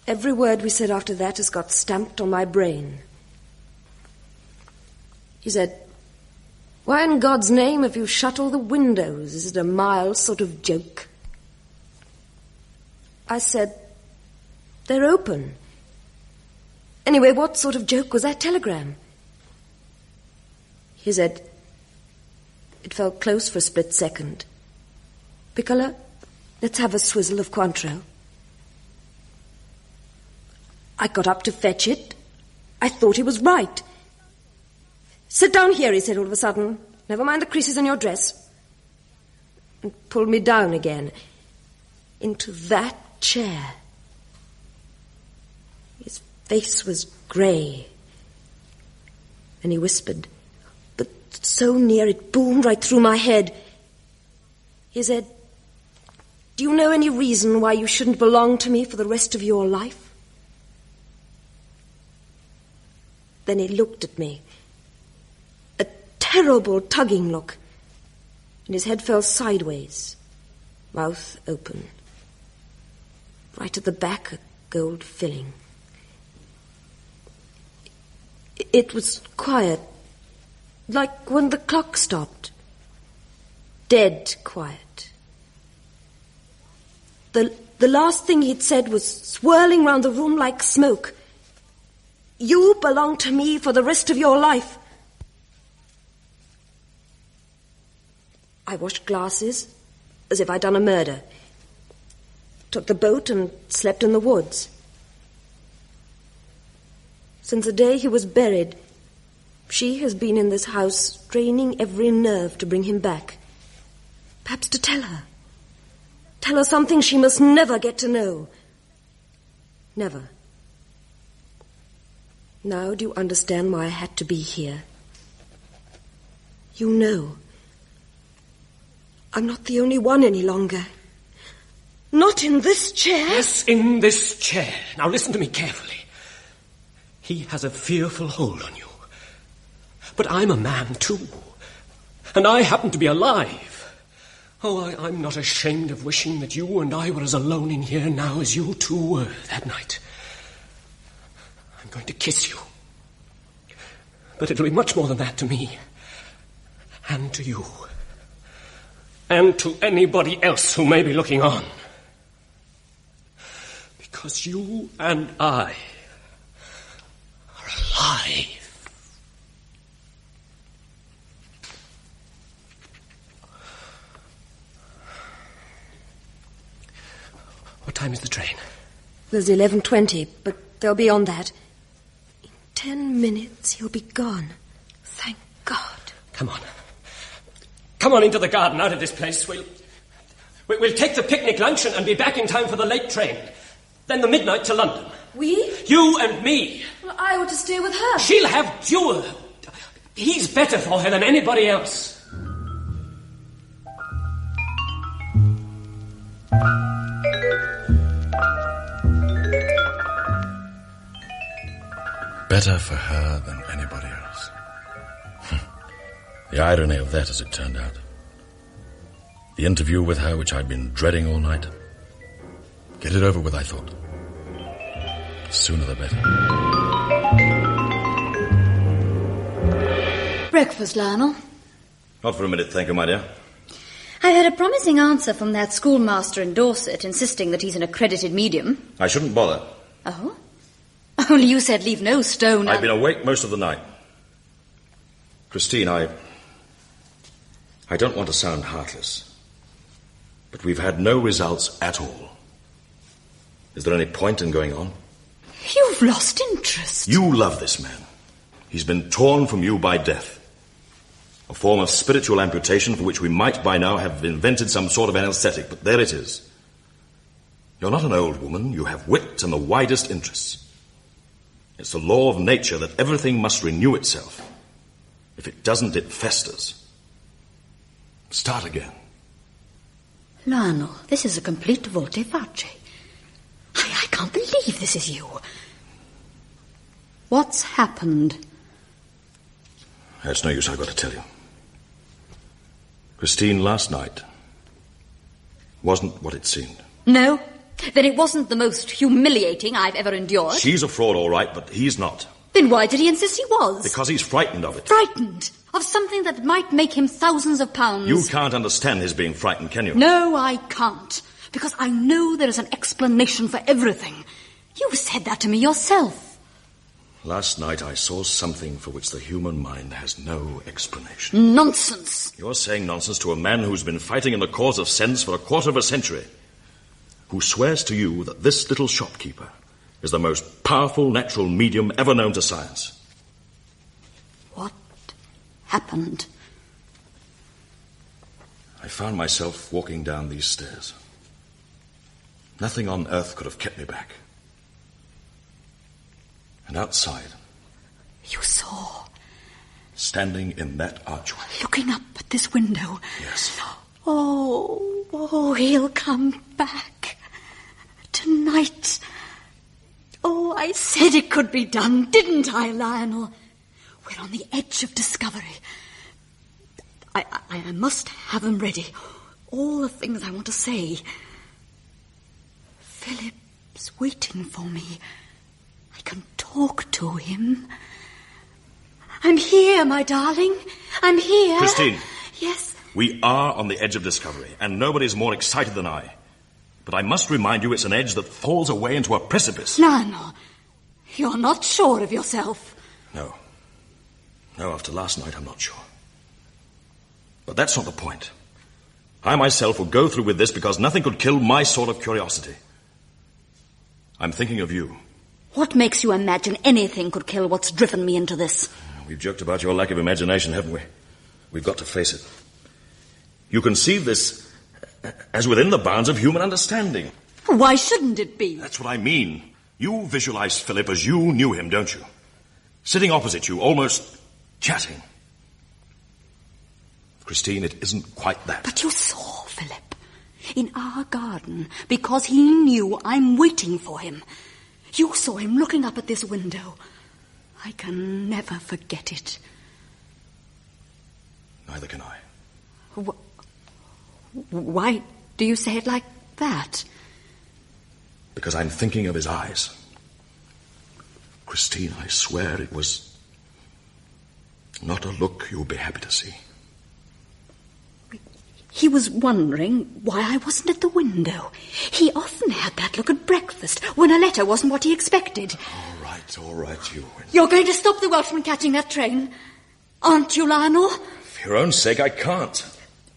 Every word we said after that has got stamped on my brain. He said, "Why in God's name have you shut all the windows? Is it a mild sort of joke?" I said, "They're open. Anyway, what sort of joke was that telegram?" He said, it felt close for a split second. "Piccola, let's have a swizzle of Cointreau." I got up to fetch it. I thought he was right. "Sit down here," he said all of a sudden. "Never mind the creases in your dress." And pulled me down again into that chair. face was grey. And he whispered, but so near it boomed right through my head. He said, "Do you know any reason why you shouldn't belong to me for the rest of your life?" Then he looked at me. A terrible tugging look. And his head fell sideways, mouth open. Right at the back, a gold filling. It was quiet, like when the clock stopped. Dead quiet. The last thing he'd said was swirling round the room like smoke. "You belong to me for the rest of your life." I washed glasses, as if I'd done a murder. Took the boat and slept in the woods. Since the day he was buried, she has been in this house, straining every nerve to bring him back. Perhaps to tell her. Tell her something she must never get to know. Never. Now do you understand why I had to be here? You know. I'm not the only one any longer. Not in this chair. Yes, in this chair. Now listen to me carefully. He has a fearful hold on you. But I'm a man too. And I happen to be alive. Oh, I'm not ashamed of wishing that you and I were as alone in here now as you two were that night. I'm going to kiss you. But it'll be much more than that to me. And to you. And to anybody else who may be looking on. Because you and I are alive. What time is the train? There's 11:20, but they'll be on that. In 10 minutes, he'll be gone. Thank God. Come on. Come on into the garden, out of this place. We'll take the picnic lunch and be back in time for the late train. Then the midnight to London. We? You and me. Well, I ought to stay with her. She'll have Dewar. He's better for her than anybody else. Better for her than anybody else. The irony of that, as it turned out. The interview with her, which I'd been dreading all night. Get it over with, I thought. The sooner the better. Breakfast, Lionel. Not for a minute, thank you, my dear. I had a promising answer from that schoolmaster in Dorset, insisting that he's an accredited medium. I shouldn't bother. Oh? Only you said leave no stone. I've been awake most of the night. Christine, I don't want to sound heartless, but we've had no results at all. Is there any point in going on? You've lost interest. You love this man. He's been torn from you by death. A form of spiritual amputation for which we might by now have invented some sort of anesthetic, but there it is. You're not an old woman. You have wit and the widest interests. It's the law of nature that everything must renew itself. If it doesn't, it festers. Start again. Lionel, this is a complete volte-face. I can't believe this is you. What's happened? It's no use, I've got to tell you. Christine, last night wasn't what it seemed. No? Then it wasn't the most humiliating I've ever endured. She's a fraud, all right, but he's not. Then why did he insist he was? Because he's frightened of it. Frightened? Of something that might make him thousands of pounds? You can't understand his being frightened, can you? No, I can't. Because I know there is an explanation for everything. You said that to me yourself. Last night I saw something for which the human mind has no explanation. Nonsense. You're saying nonsense to a man who's been fighting in the cause of sense for a quarter of a century. Who swears to you that this little shopkeeper is the most powerful natural medium ever known to science. What happened? I found myself walking down these stairs. Nothing on earth could have kept me back. And outside... You saw? Standing in that archway. Looking up at this window? Yes. Oh, he'll come back. Tonight. Oh, I said it could be done, didn't I, Lionel? We're on the edge of discovery. I must have them ready. All the things I want to say. Philip's waiting for me. I can talk to him. I'm here, my darling. I'm here. Christine. Yes? We are on the edge of discovery, and nobody's more excited than I. But I must remind you it's an edge that falls away into a precipice. Lionel, you're not sure of yourself. No. No, after last night, I'm not sure. But that's not the point. I myself will go through with this because nothing could kill my sort of curiosity. I'm thinking of you. What makes you imagine anything could kill what's driven me into this? We've joked about your lack of imagination, haven't we? We've got to face it. You conceive this as within the bounds of human understanding. Why shouldn't it be? That's what I mean. You visualize Philip as you knew him, don't you? Sitting opposite you, almost chatting. Christine, it isn't quite that. But you saw Philip in our garden because he knew I'm waiting for him. You saw him looking up at this window. I can never forget it. Neither can I. Why do you say it like that? Because I'm thinking of his eyes. Christine, I swear it was not a look you'll be happy to see. He was wondering why I wasn't at the window. He often had that look at breakfast when a letter wasn't what he expected. All right, you. You're going to stop the Welshman catching that train, aren't you, Lionel? For your own sake, I can't.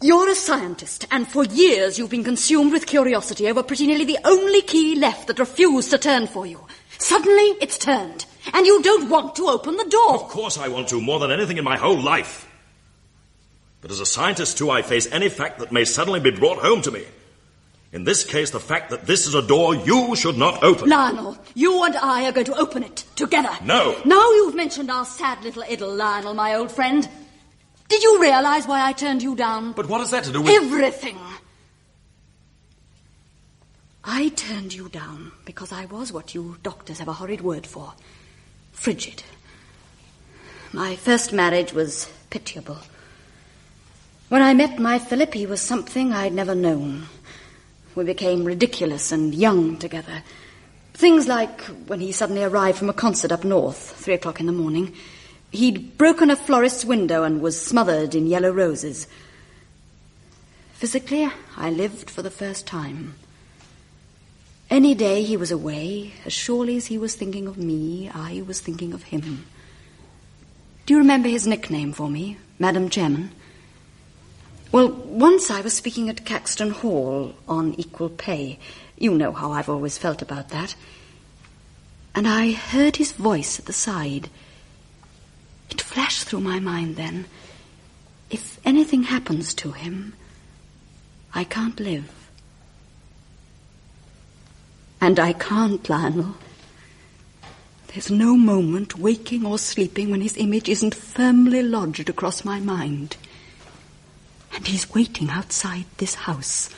You're a scientist, and for years you've been consumed with curiosity over pretty nearly the only key left that refused to turn for you. Suddenly, it's turned, and you don't want to open the door. Of course I want to, more than anything in my whole life. But as a scientist, too, I face any fact that may suddenly be brought home to me. In this case, the fact that this is a door you should not open. Lionel, you and I are going to open it together. No. Now you've mentioned our sad little idyll, Lionel, my old friend. Did you realize why I turned you down? But what has that to do with... Everything. I turned you down because I was what you doctors have a horrid word for. Frigid. My first marriage was pitiable. When I met my Philip, he was something I'd never known. We became ridiculous and young together. Things like when he suddenly arrived from a concert up north, 3 o'clock in the morning. He'd broken a florist's window and was smothered in yellow roses. Physically, I lived for the first time. Any day he was away, as surely as he was thinking of me, I was thinking of him. Do you remember his nickname for me, Madam Chairman? Well, once I was speaking at Caxton Hall on equal pay. You know how I've always felt about that. And I heard his voice at the side. It flashed through my mind then. If anything happens to him, I can't live. And I can't, Lionel. There's no moment, waking or sleeping, when his image isn't firmly lodged across my mind. And he's waiting outside this house,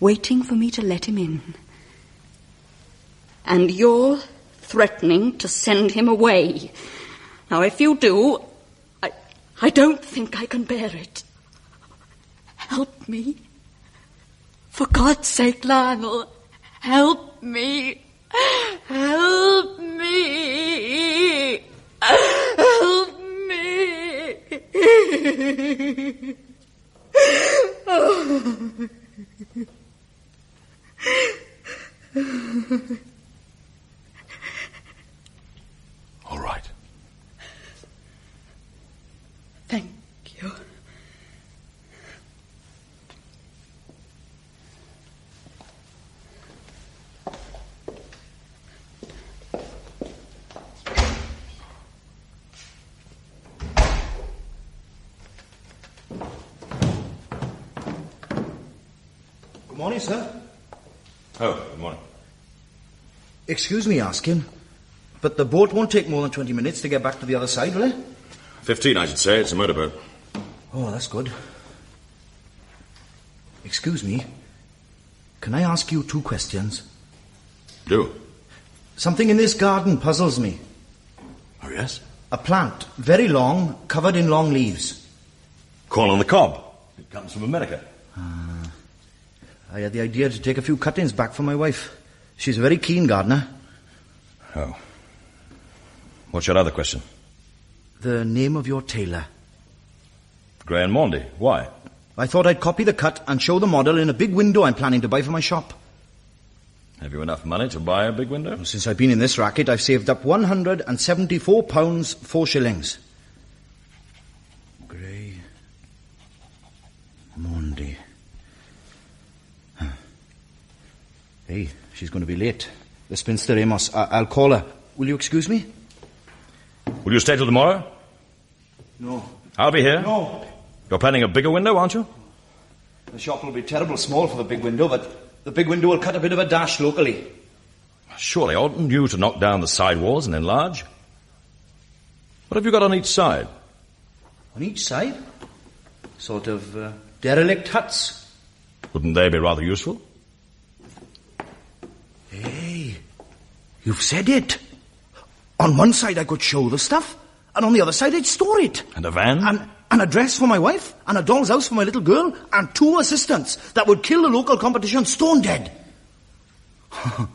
waiting for me to let him in. And you're threatening to send him away. Now, if you do, I don't think I can bear it. Help me. For God's sake, Lionel, help me. Help me. Help me. All right. Thank you. Good morning, sir. Oh, good morning. Excuse me asking, But the boat won't take more than 20 minutes to get back to the other side, will it? 15, I should say. It's a motorboat. Oh, that's good. Excuse me. Can I ask you 2 questions? Do. Something in this garden puzzles me. Oh, yes? A plant, very long, covered in long leaves. Corn on the cob. It comes from America. I had the idea to take a few cuttings back for my wife. She's a very keen gardener. Oh. What's your other question? The name of your tailor. Gray and Maundy. Why? I thought I'd copy the cut and show the model in a big window I'm planning to buy for my shop. Have you enough money to buy a big window? Since I've been in this racket, I've saved up £174, 4 shillings. Gray. Maundy. Hey, she's going to be late. The spinster Amos. I'll call her. Will you excuse me? Will you stay till tomorrow? No. I'll be here. No. You're planning a bigger window, aren't you? The shop will be terrible small for the big window, but the big window will cut a bit of a dash locally. Surely, oughtn't you to knock down the side walls and enlarge? What have you got on each side? On each side? Sort of derelict huts. Wouldn't they be rather useful? Hey, you've said it. On one side I could show the stuff, and on the other side I'd store it. And a van? And a dress for my wife, and a doll's house for my little girl, and 2 assistants that would kill the local competition stone dead. Oh,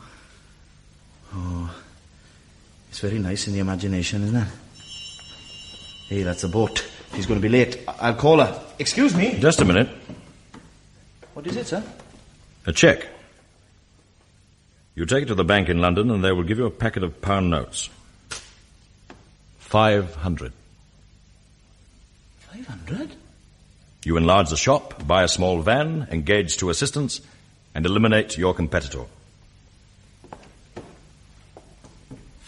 it's very nice in the imagination, isn't it? Hey, that's a boat. She's going to be late. I'll call her. Excuse me. Just a minute. What is it, sir? A cheque. You take it to the bank in London and they will give you a packet of pound notes. 500. 500? You enlarge the shop, buy a small van, engage 2 assistants, and eliminate your competitor.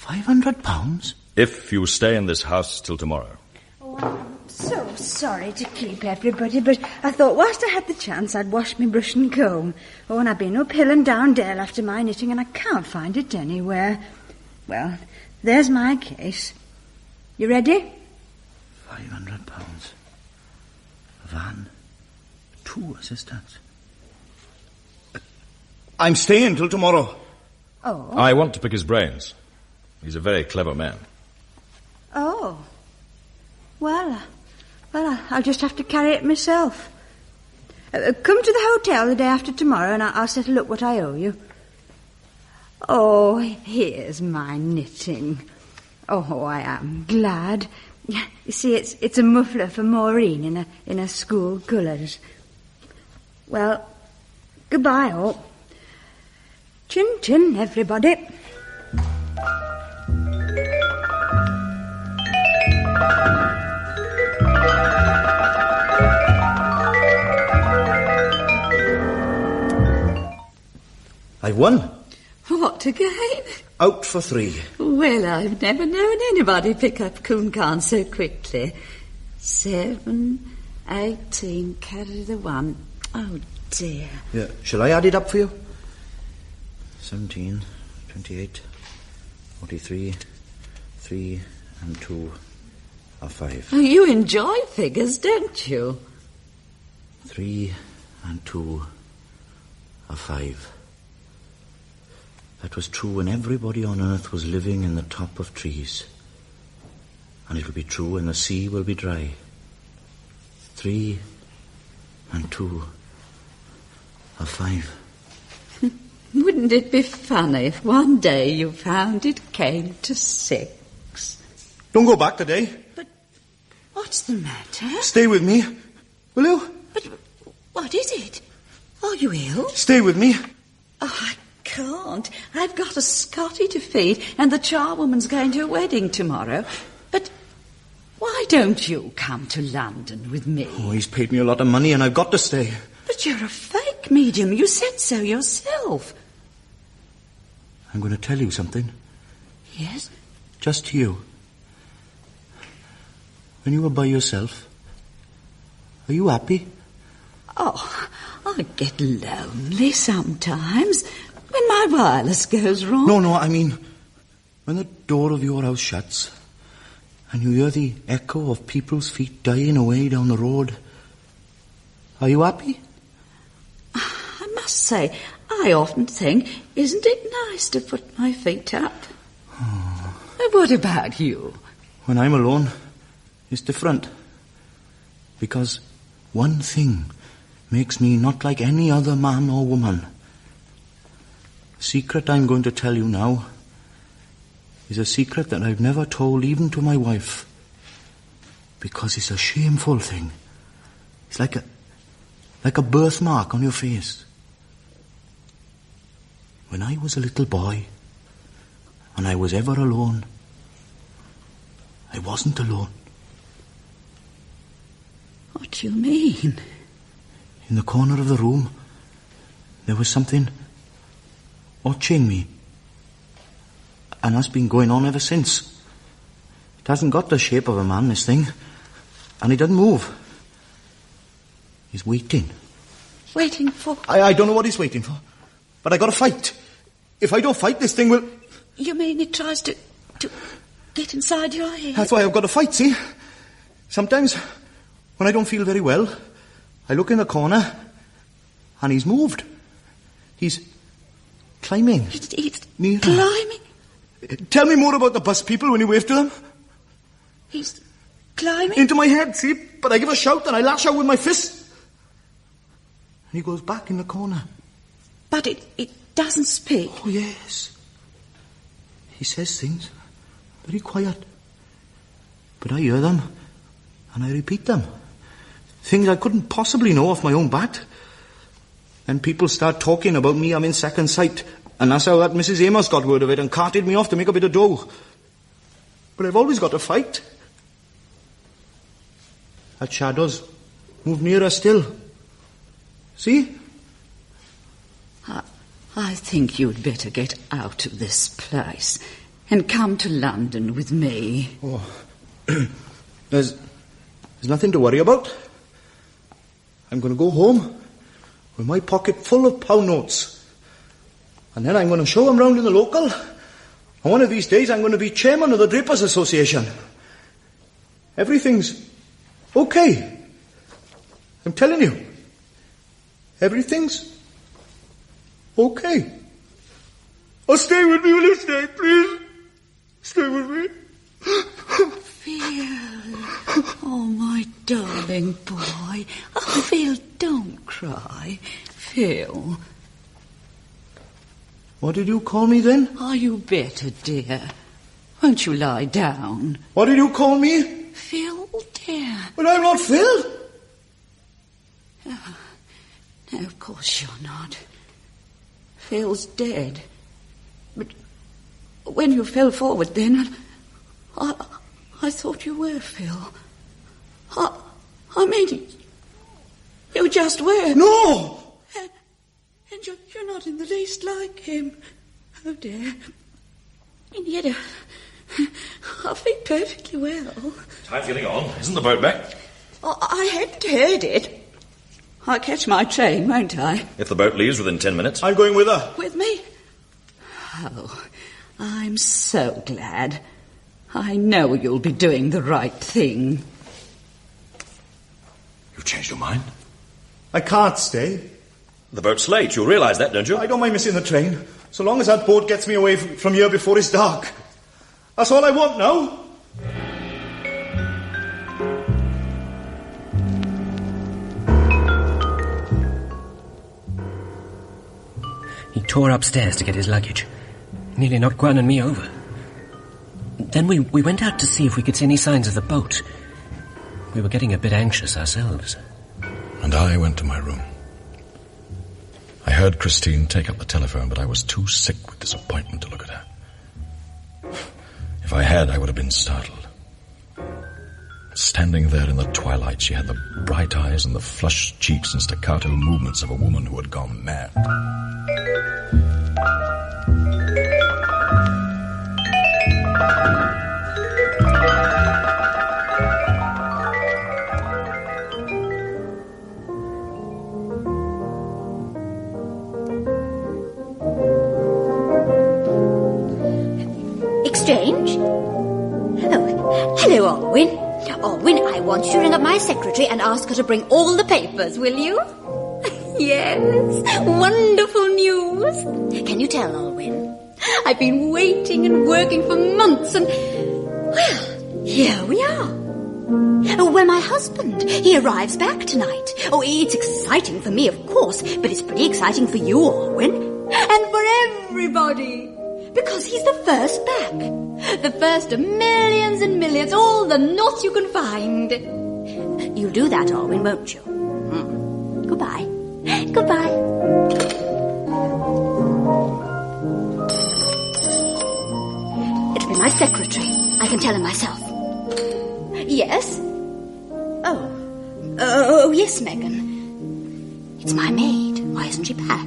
£500? If you stay in this house till tomorrow. Oh, I'm so sorry to keep everybody, but I thought whilst I had the chance I'd wash me brush and comb. Oh, and I've been uphill and down dale after my knitting and I can't find it anywhere. Well, there's my case. You ready? £500. A van. 2 assistants. I'm staying till tomorrow. Oh. I want to pick his brains. He's a very clever man. Oh. Well, I'll just have to carry it myself. Come to the hotel the day after tomorrow and I'll settle up what I owe you. Oh, here's my knitting. Oh, I am glad. You see, it's a muffler for Maureen in her school colours. Well, goodbye all. Chin chin, everybody. I've won. What again? Out for 3. Well, I've never known anybody pick up coon can so quickly. 7, 18, carry the 1. Oh, dear. Yeah. Shall I add it up for you? 17, 28, 43, 3 and 2 are 5. Oh, you enjoy figures, don't you? 3 and 2 are 5. That was true when everybody on earth was living in the top of trees. And it will be true when the sea will be dry. 3 and 2 are 5. Wouldn't it be funny if one day you found it came to 6? Don't go back today. But what's the matter? Stay with me, will you? But what is it? Are you ill? Stay with me. Oh, I can't. I've got a Scotty to feed, and the charwoman's going to a wedding tomorrow. But why don't you come to London with me? Oh, he's paid me a lot of money and I've got to stay. But you're a fake medium. You said so yourself. I'm going to tell you something. Yes? Just to you. When you were by yourself, are you happy? Oh, I get lonely sometimes when my wireless goes wrong. No, I mean, when the door of your house shuts and you hear the echo of people's feet dying away down the road, are you happy? I must say, I often think, isn't it nice to put my feet up? Oh. What about you? When I'm alone, it's different. Because one thing makes me not like any other man or woman. The secret I'm going to tell you now is a secret that I've never told even to my wife. Because it's a shameful thing. It's like a birthmark on your face. When I was a little boy, and I was ever alone, I wasn't alone. What do you mean? In the corner of the room, there was something watching me. And that's been going on ever since. It hasn't got the shape of a man, this thing. And it doesn't move. He's waiting. Waiting for? I don't know what he's waiting for. But I gotta fight. If I don't fight, this thing will... You mean it tries to get inside your head? That's why I've got to fight, see? Sometimes, when I don't feel very well, I look in the corner, and he's moved. He's climbing. He's nearer. Climbing? Tell me more about the bus people when you wave to them. He's climbing? Into my head, see? But I give a shout and I lash out with my fist. And he goes back in the corner. But it doesn't speak. Oh, yes. He says things, very quiet. But I hear them, and I repeat them. Things I couldn't possibly know off my own bat. Then people start talking about me I'm in second sight, and that's how that Mrs. Amos got word of it and carted me off to make a bit of dough. But I've always got to fight. That shadows move nearer still. See? I think you'd better get out of this place and come to London with me. Oh, there's nothing to worry about. I'm going to go home with my pocket full of pound notes. And then I'm going to show them round in the local. And one of these days I'm going to be chairman of the Drapers Association. Everything's okay. I'm telling you. Everything's okay. Oh, stay with me, will you stay, please? Stay with me. Phil. Oh, my darling boy. Oh, Phil, don't cry. Phil. What did you call me then? Are you better, dear? Won't you lie down? What did you call me? Phil, dear. But I'm not Phil. No, of course you're not. Phil's dead. But when you fell forward then, I thought you were Phil. I mean, you just were. No! And you're not in the least like him. Oh, dear. And yet, I feel perfectly well. Time's getting on. Isn't the boat back? I hadn't heard it. I'll catch my train, won't I? If the boat leaves within 10 minutes. I'm going with her. With me? Oh, I'm so glad. I know you'll be doing the right thing. You've changed your mind? I can't stay. The boat's late. You'll realise that, don't you? I don't mind missing the train, so long as that boat gets me away from here before it's dark. That's all I want now. He tore upstairs to get his luggage. Nearly knocked Gwen and me over. Then we went out to see if we could see any signs of the boat. We were getting a bit anxious ourselves. And I went to my room. I heard Christine take up the telephone, but I was too sick with disappointment to look at her. If I had, I would have been startled. Standing there in the twilight, she had the bright eyes and the flushed cheeks and staccato movements of a woman who had gone mad. Alwyn, I want you to ring up my secretary and ask her to bring all the papers, will you? Yes, wonderful news. Can you tell, Alwyn? I've been waiting and working for months and... well, here we are. Oh, well, my husband, he arrives back tonight. Oh, it's exciting for me, of course, but it's pretty exciting for you, Alwyn. And for everybody. Because he's the first back. The first of millions and millions, all the knots you can find. You'll do that, Alwyn, won't you? Goodbye. Goodbye. It'll be my secretary. I can tell him myself. Yes? Oh, yes, Megan. It's my maid. Why isn't she back?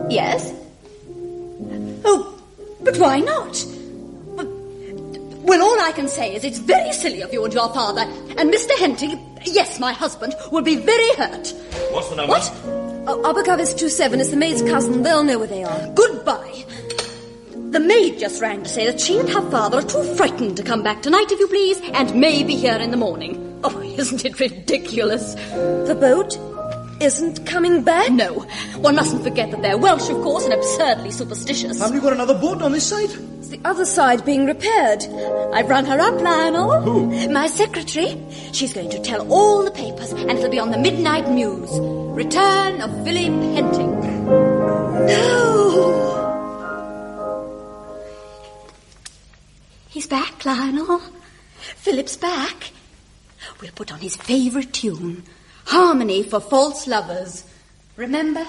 Yes? Oh, but why not? Well, all I can say is it's very silly of you and your father, and Mr. Henty, yes, my husband, will be very hurt. What's the number? What? Oh, Abergavis 27 is the maid's cousin. They'll know where they are. Goodbye. The maid just rang to say that she and her father are too frightened to come back tonight, if you please, and may be here in the morning. Oh, isn't it ridiculous? The boat isn't coming back? No. One mustn't forget that they're Welsh, of course, and absurdly superstitious. Haven't you got another boat on this side? It's the other side being repaired. I've run her up, Lionel. Who? My secretary. She's going to tell all the papers, and it'll be on the midnight news. Return of Philip Henting. No! He's back, Lionel. Philip's back. We'll put on his favourite tune. Harmony for False Lovers. Remember?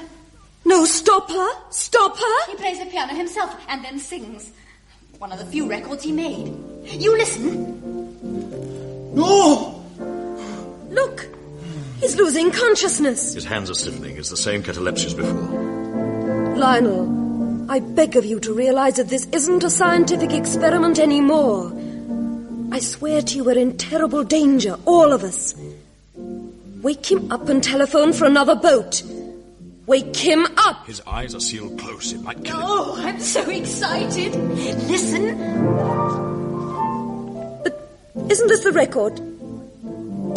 No, stop her! Stop her! He plays the piano himself and then sings. One of the few records he made. You listen. No! Look! He's losing consciousness. His hands are stiffening. It's the same catalepsy as before. Lionel, I beg of you to realize that this isn't a scientific experiment anymore. I swear to you we're in terrible danger, all of us. Wake him up and telephone for another boat. Wake him up! His eyes are sealed close. It might kill him. Oh, I'm so excited. Listen. But isn't this the record?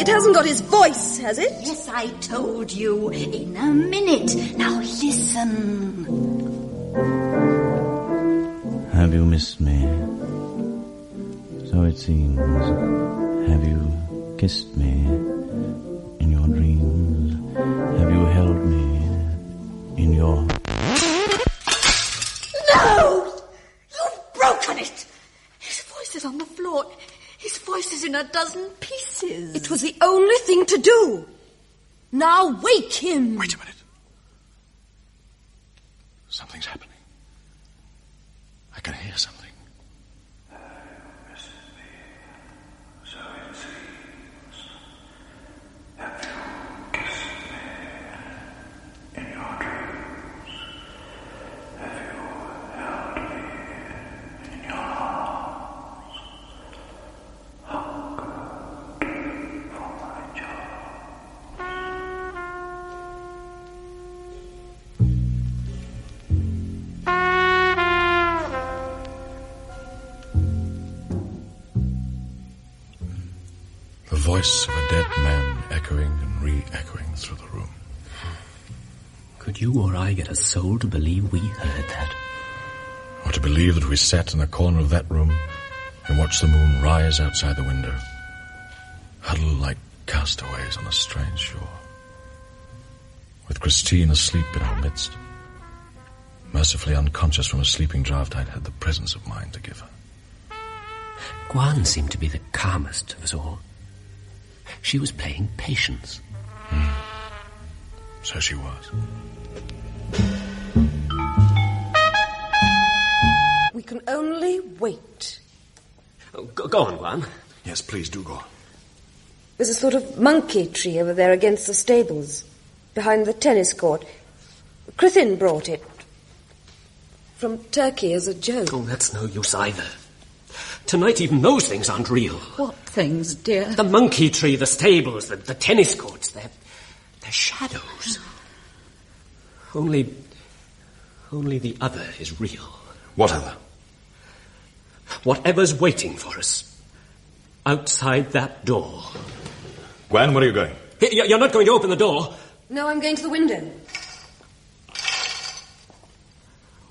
It hasn't got his voice, has it? Yes, I told you. In a minute. Now listen. Have you missed me? So it seems. Have you kissed me in your dreams? Have you held me in your... No! You've broken it! His voice is on the floor. His voice is in a dozen pieces. It was the only thing to do. Now wake him. Wait a minute. Something's happening. I can hear something. So it seems. Have you kissed me in your dreams? Have you held me in your arms? Hungered for my job. The voice of a dead man echoing and re-echoing through the room. Could you or I get a soul to believe we heard that? Or to believe that we sat in a corner of that room and watched the moon rise outside the window, huddled like castaways on a strange shore, with Christine asleep in our midst, mercifully unconscious from a sleeping draught I'd had the presence of mind to give her. Guan seemed to be the calmest of us all. She was playing patience. So she was. We can only wait. Oh, go on, Guan. Yes, please do go on. There's a sort of monkey tree over there against the stables, behind the tennis court. Crithin brought it from Turkey as a joke. Oh, that's no use either. Tonight even those things aren't real. What things, dear? The monkey tree, the stables, the tennis courts, they're shadows. Only the other is real. What other? Whatever's waiting for us. outside that door. Gwen, where are you going? You're not going to open the door. No, I'm going to the window.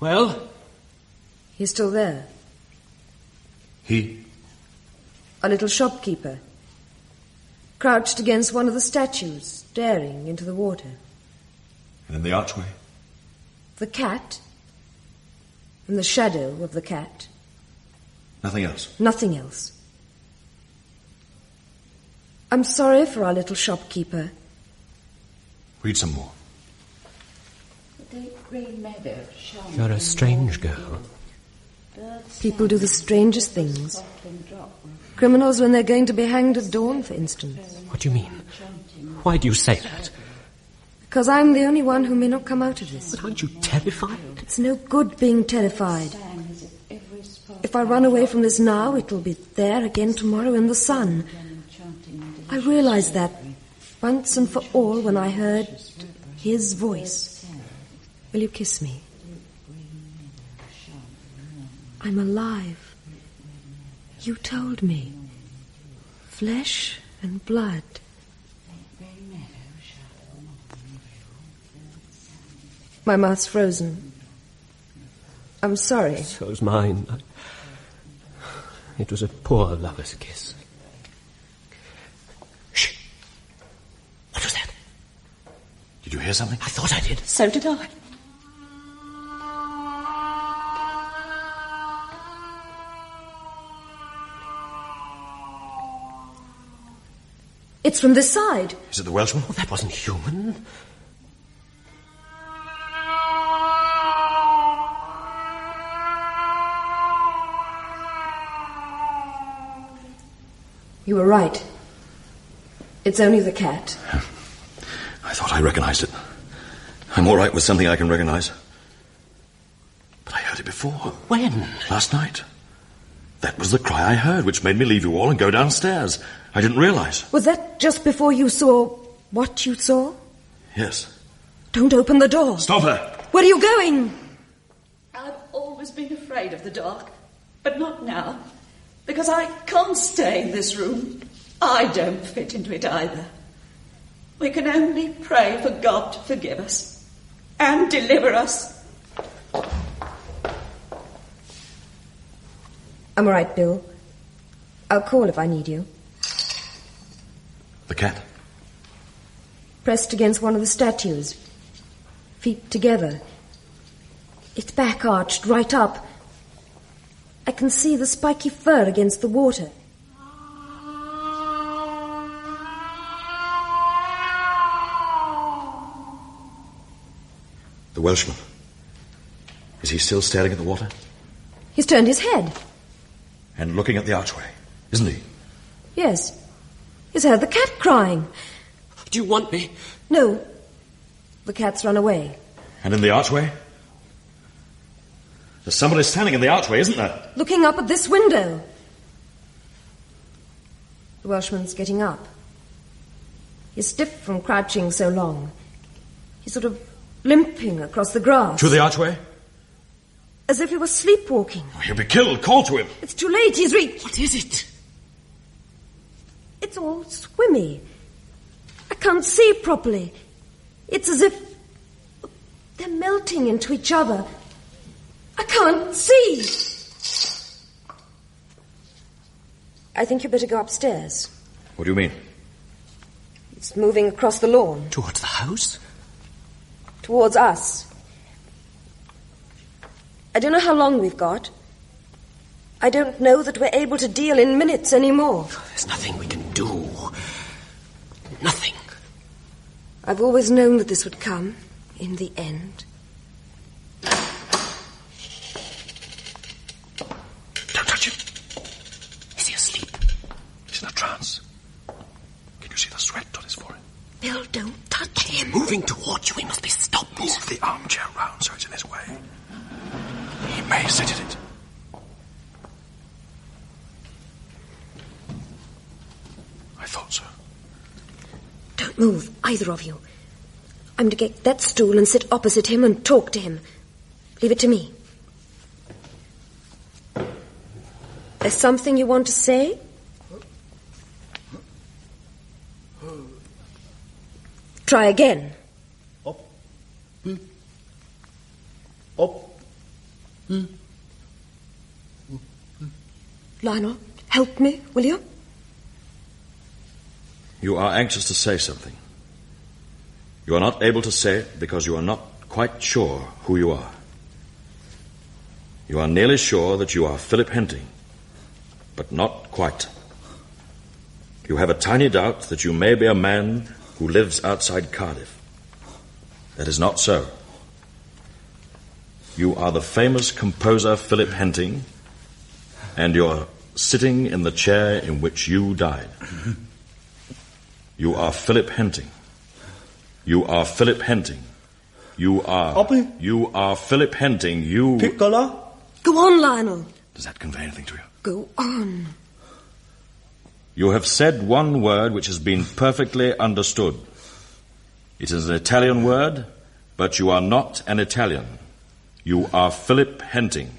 Well? He's still there. He? A little shopkeeper. Crouched against one of the statues, staring into the water. And in the archway? The cat. And the shadow of the cat. Nothing else? Nothing else. I'm sorry for our little shopkeeper. Read some more. You're a strange girl. People do the strangest things. Criminals when they're going to be hanged at dawn, for instance. What do you mean? Why do you say that? Because I'm the only one who may not come out of this. But aren't you terrified? It's no good being terrified. If I run away from this now, it will be there again tomorrow in the sun. I realized that once and for all when I heard his voice. Will you kiss me? I'm alive. You told me. Flesh and blood. My mouth's frozen. I'm sorry. So's mine. It was a poor lover's kiss. Shh. What was that? Did you hear something? I thought I did. So did I. It's from this side. Is it the Welshman? Oh, that wasn't human. You were right. It's only the cat. I thought I recognized it. I'm all right with something I can recognize. But I heard it before. When? Last night. That was the cry I heard, which made me leave you all and go downstairs. I didn't realize. Was that just before you saw what you saw? Yes. Don't open the door. Stop her! Where are you going? I've always been afraid of the dark, but not now. Because I can't stay in this room. I don't fit into it either. We can only pray for God to forgive us and deliver us. I'm all right, Bill. I'll call if I need you. The cat? Pressed against one of the statues. Feet together. Its back arched right up. I can see the spiky fur against the water. The Welshman. Is he still staring at the water? He's turned his head. And looking at the archway, isn't he? Yes. He's heard the cat crying. Do you want me? No. The cat's run away. And in the archway? There's somebody standing in the archway, isn't there? Looking up at this window. The Welshman's getting up. He's stiff from crouching so long. He's sort of limping across the grass. To the archway? As if he was sleepwalking. Oh, he'll be killed. Call to him. It's too late. He's reached. What is it? It's all swimmy. I can't see properly. It's as if they're melting into each other. I can't see. I think you better go upstairs. What do you mean? It's moving across the lawn. Towards the house? Towards us. I don't know how long we've got. I don't know that we're able to deal in minutes anymore. There's nothing we can do. Nothing. I've always known that this would come in the end. Don't touch him. Is he asleep? He's in a trance. Can you see the sweat on his forehead? Bill, don't touch him. Moving towards you, he must be stopped. Move the armchair round so it's in his way. He may sit in it. I thought so. Don't move, either of you. I'm to get that stool and sit opposite him and talk to him. Leave it to me. There's something you want to say? Try again. Up. Up. Lionel, help me, will you? You are anxious to say something. You are not able to say it because you are not quite sure who you are. You are nearly sure that you are Philip Henting, but not quite. You have a tiny doubt that you may be a man who lives outside Cardiff. That is not so. You are the famous composer Philip Henting, and you are sitting in the chair in which you died. You are Philip Henting. You are Philip Henting. You are Philip Henting. You... Piccola? Go on, Lionel. Does that convey anything to you? Go on. You have said one word which has been perfectly understood. It is an Italian word, but you are not an Italian. You are Philip Henting.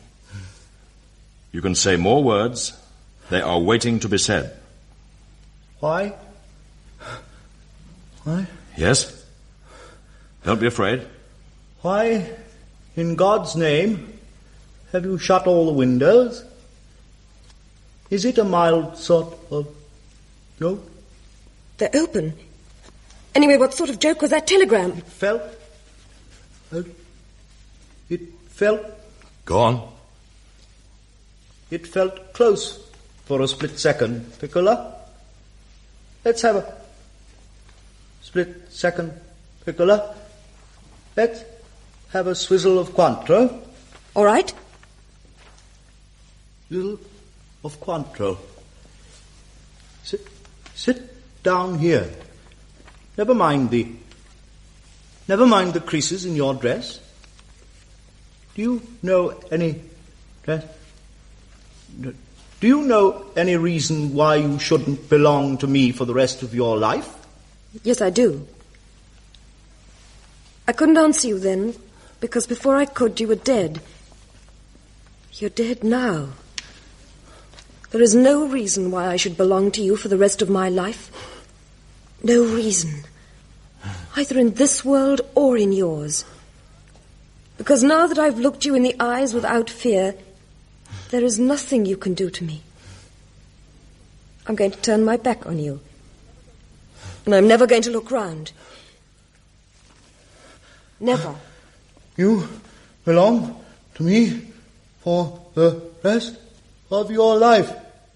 You can say more words. They are waiting to be said. Why? Why? Yes? Don't be afraid. Why, in God's name, have you shut all the windows? Is it a mild sort of joke? They're open. Anyway, what sort of joke was that telegram? It felt... Go on. It felt close for a split second, Piccola. Let's have a split second, Piccola. Let's have a swizzle of Cointreau. All right. Little of Cointreau. Sit down here. Never mind the creases in your dress. Do you know any reason why you shouldn't belong to me for the rest of your life? Yes, I do. I couldn't answer you then, because before I could, you were dead. You're dead now. There is no reason why I should belong to you for the rest of my life. No reason. Either in this world or in yours. Because now that I've looked you in the eyes without fear, there is nothing you can do to me. I'm going to turn my back on you. And I'm never going to look round. Never. You belong to me for the rest of your life.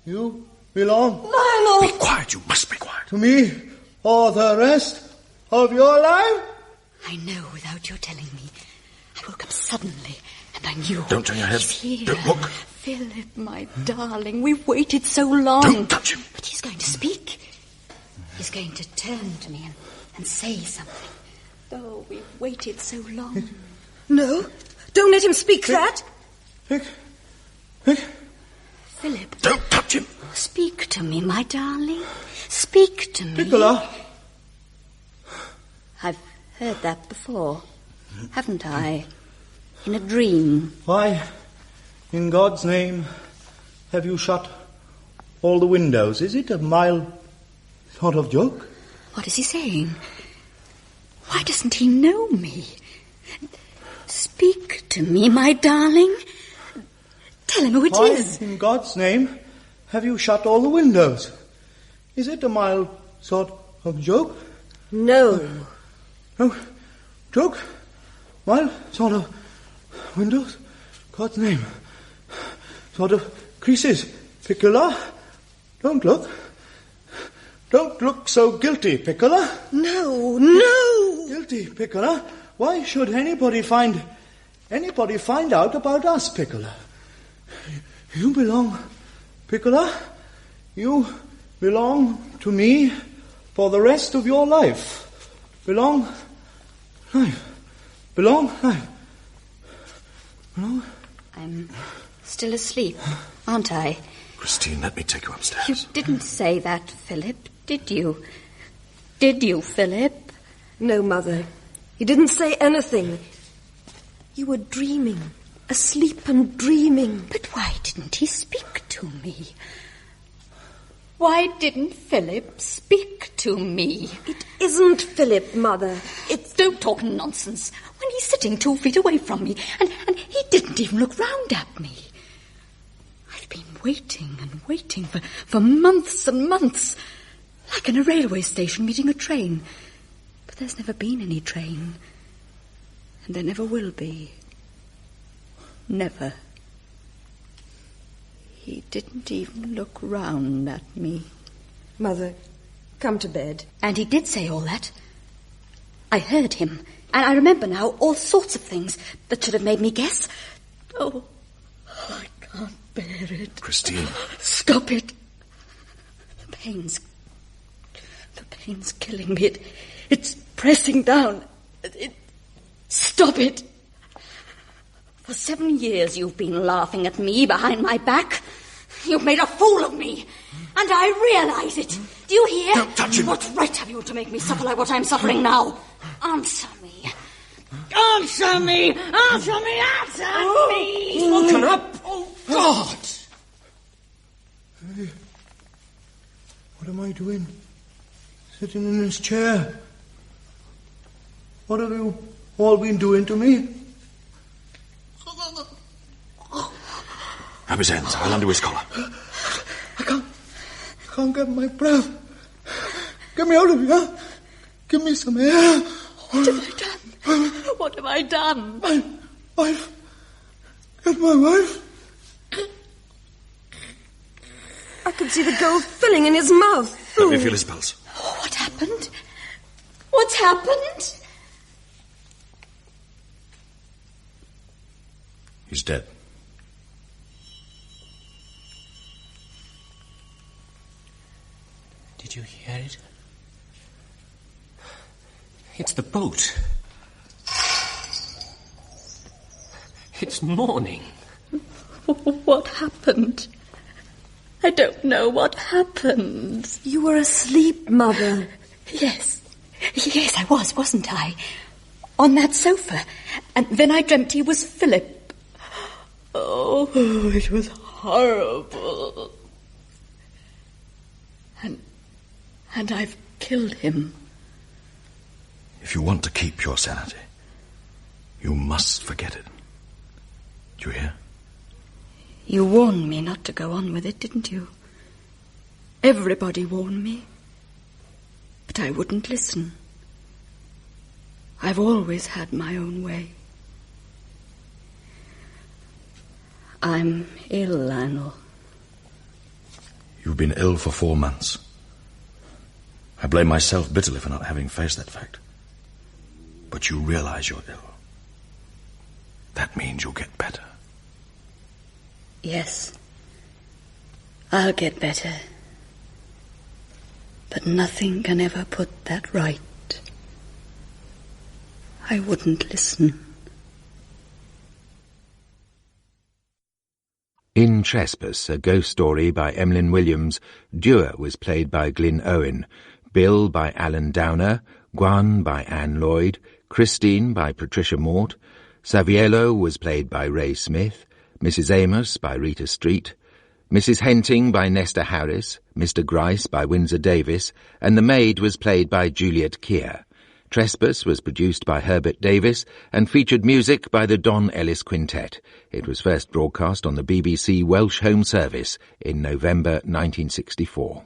You belong... Lionel! Be quiet, you must be quiet. To me for the rest of your life? I know without your telling me. I woke up suddenly and I knew... Don't turn your head. He's here. Don't look. Philip, my darling, we've waited so long. Don't touch him. But he's going to speak. He's going to turn to me and say something. Oh, we've waited so long. No, don't let him speak that. Philip. Don't touch him. Speak to me, my darling. Speak to me. Piccola. I've heard that before, haven't I? In a dream. Why, in God's name, have you shut all the windows? Is it a mild sort of joke? What is he saying? Why doesn't he know me? Speak to me, my darling. Tell him who it is. In God's name, have you shut all the windows? Is it a mild sort of joke? No. No, joke? Mild sort of windows? God's name. Sort of creases. Piccola, don't look. Don't look so guilty, Piccola. No. Guilty, Piccola. Why should anybody find out about us, Piccola? You belong, Piccola. You belong to me for the rest of your life. Belong. I'm still asleep, aren't I? Christine, let me take you upstairs. You didn't say that, Philip, did you? Did you, Philip? No, Mother. You didn't say anything. You were dreaming. Asleep and dreaming. But why didn't he speak to me? Why didn't Philip speak to me? It isn't Philip, Mother. Don't talk nonsense. When he's sitting 2 feet away from me, and he didn't even look round at me. I've been waiting and waiting for months and months, like in a railway station meeting a train. But there's never been any train, and there never will be. Never. He didn't even look round at me. Mother, come to bed. And he did say all that. I heard him, and I remember now all sorts of things that should have made me guess. Oh, I can't bear it. Christine. Stop it. The pain's killing me. It's pressing down. Stop it. For 7 years you've been laughing at me behind my back. You've made a fool of me. And I realise it. Do you hear? Don't touch him. What right have you to make me suffer like what I'm suffering now? Answer me. Answer me. Answer me. Answer me. He's woken up. Oh, God. Hey, what am I doing? Sitting in this chair. What have you all been doing to me? Grab his hands. I'll undo his collar. I can't get my breath. Get me out of here. Give me some air. What have I done? What have I done? My wife. Get my wife. I could see the gold filling in his mouth. Let me feel his pulse. What happened? What's happened? He's dead. Did you hear it? It's the boat. It's morning. What happened? I don't know what happened. You were asleep, Mother. Yes, I was, wasn't I? On that sofa. And then I dreamt he was Philip. Oh, it was horrible. And I've killed him. If you want to keep your sanity, you must forget it. Do you hear? You warned me not to go on with it, didn't you? Everybody warned me. But I wouldn't listen. I've always had my own way. I'm ill, Lionel. You've been ill for 4 months. I blame myself bitterly for not having faced that fact. But you realize you're ill. That means you'll get better. Yes. I'll get better. But nothing can ever put that right. I wouldn't listen. In Tresspass, a ghost story by Emlyn Williams, Dewar was played by Glyn Owen, Bill by Alan Downer, Gwan by Anne Lloyd, Christine by Patricia Mort, Saviello was played by Ray Smith, Mrs. Amos by Rita Street, Mrs. Henting by Nesta Harris, Mr. Grice by Windsor Davis, and the maid was played by Juliet Keir. Tresspass was produced by Herbert Davis and featured music by the Don Ellis Quintet. It was first broadcast on the BBC Welsh Home Service in November 1964.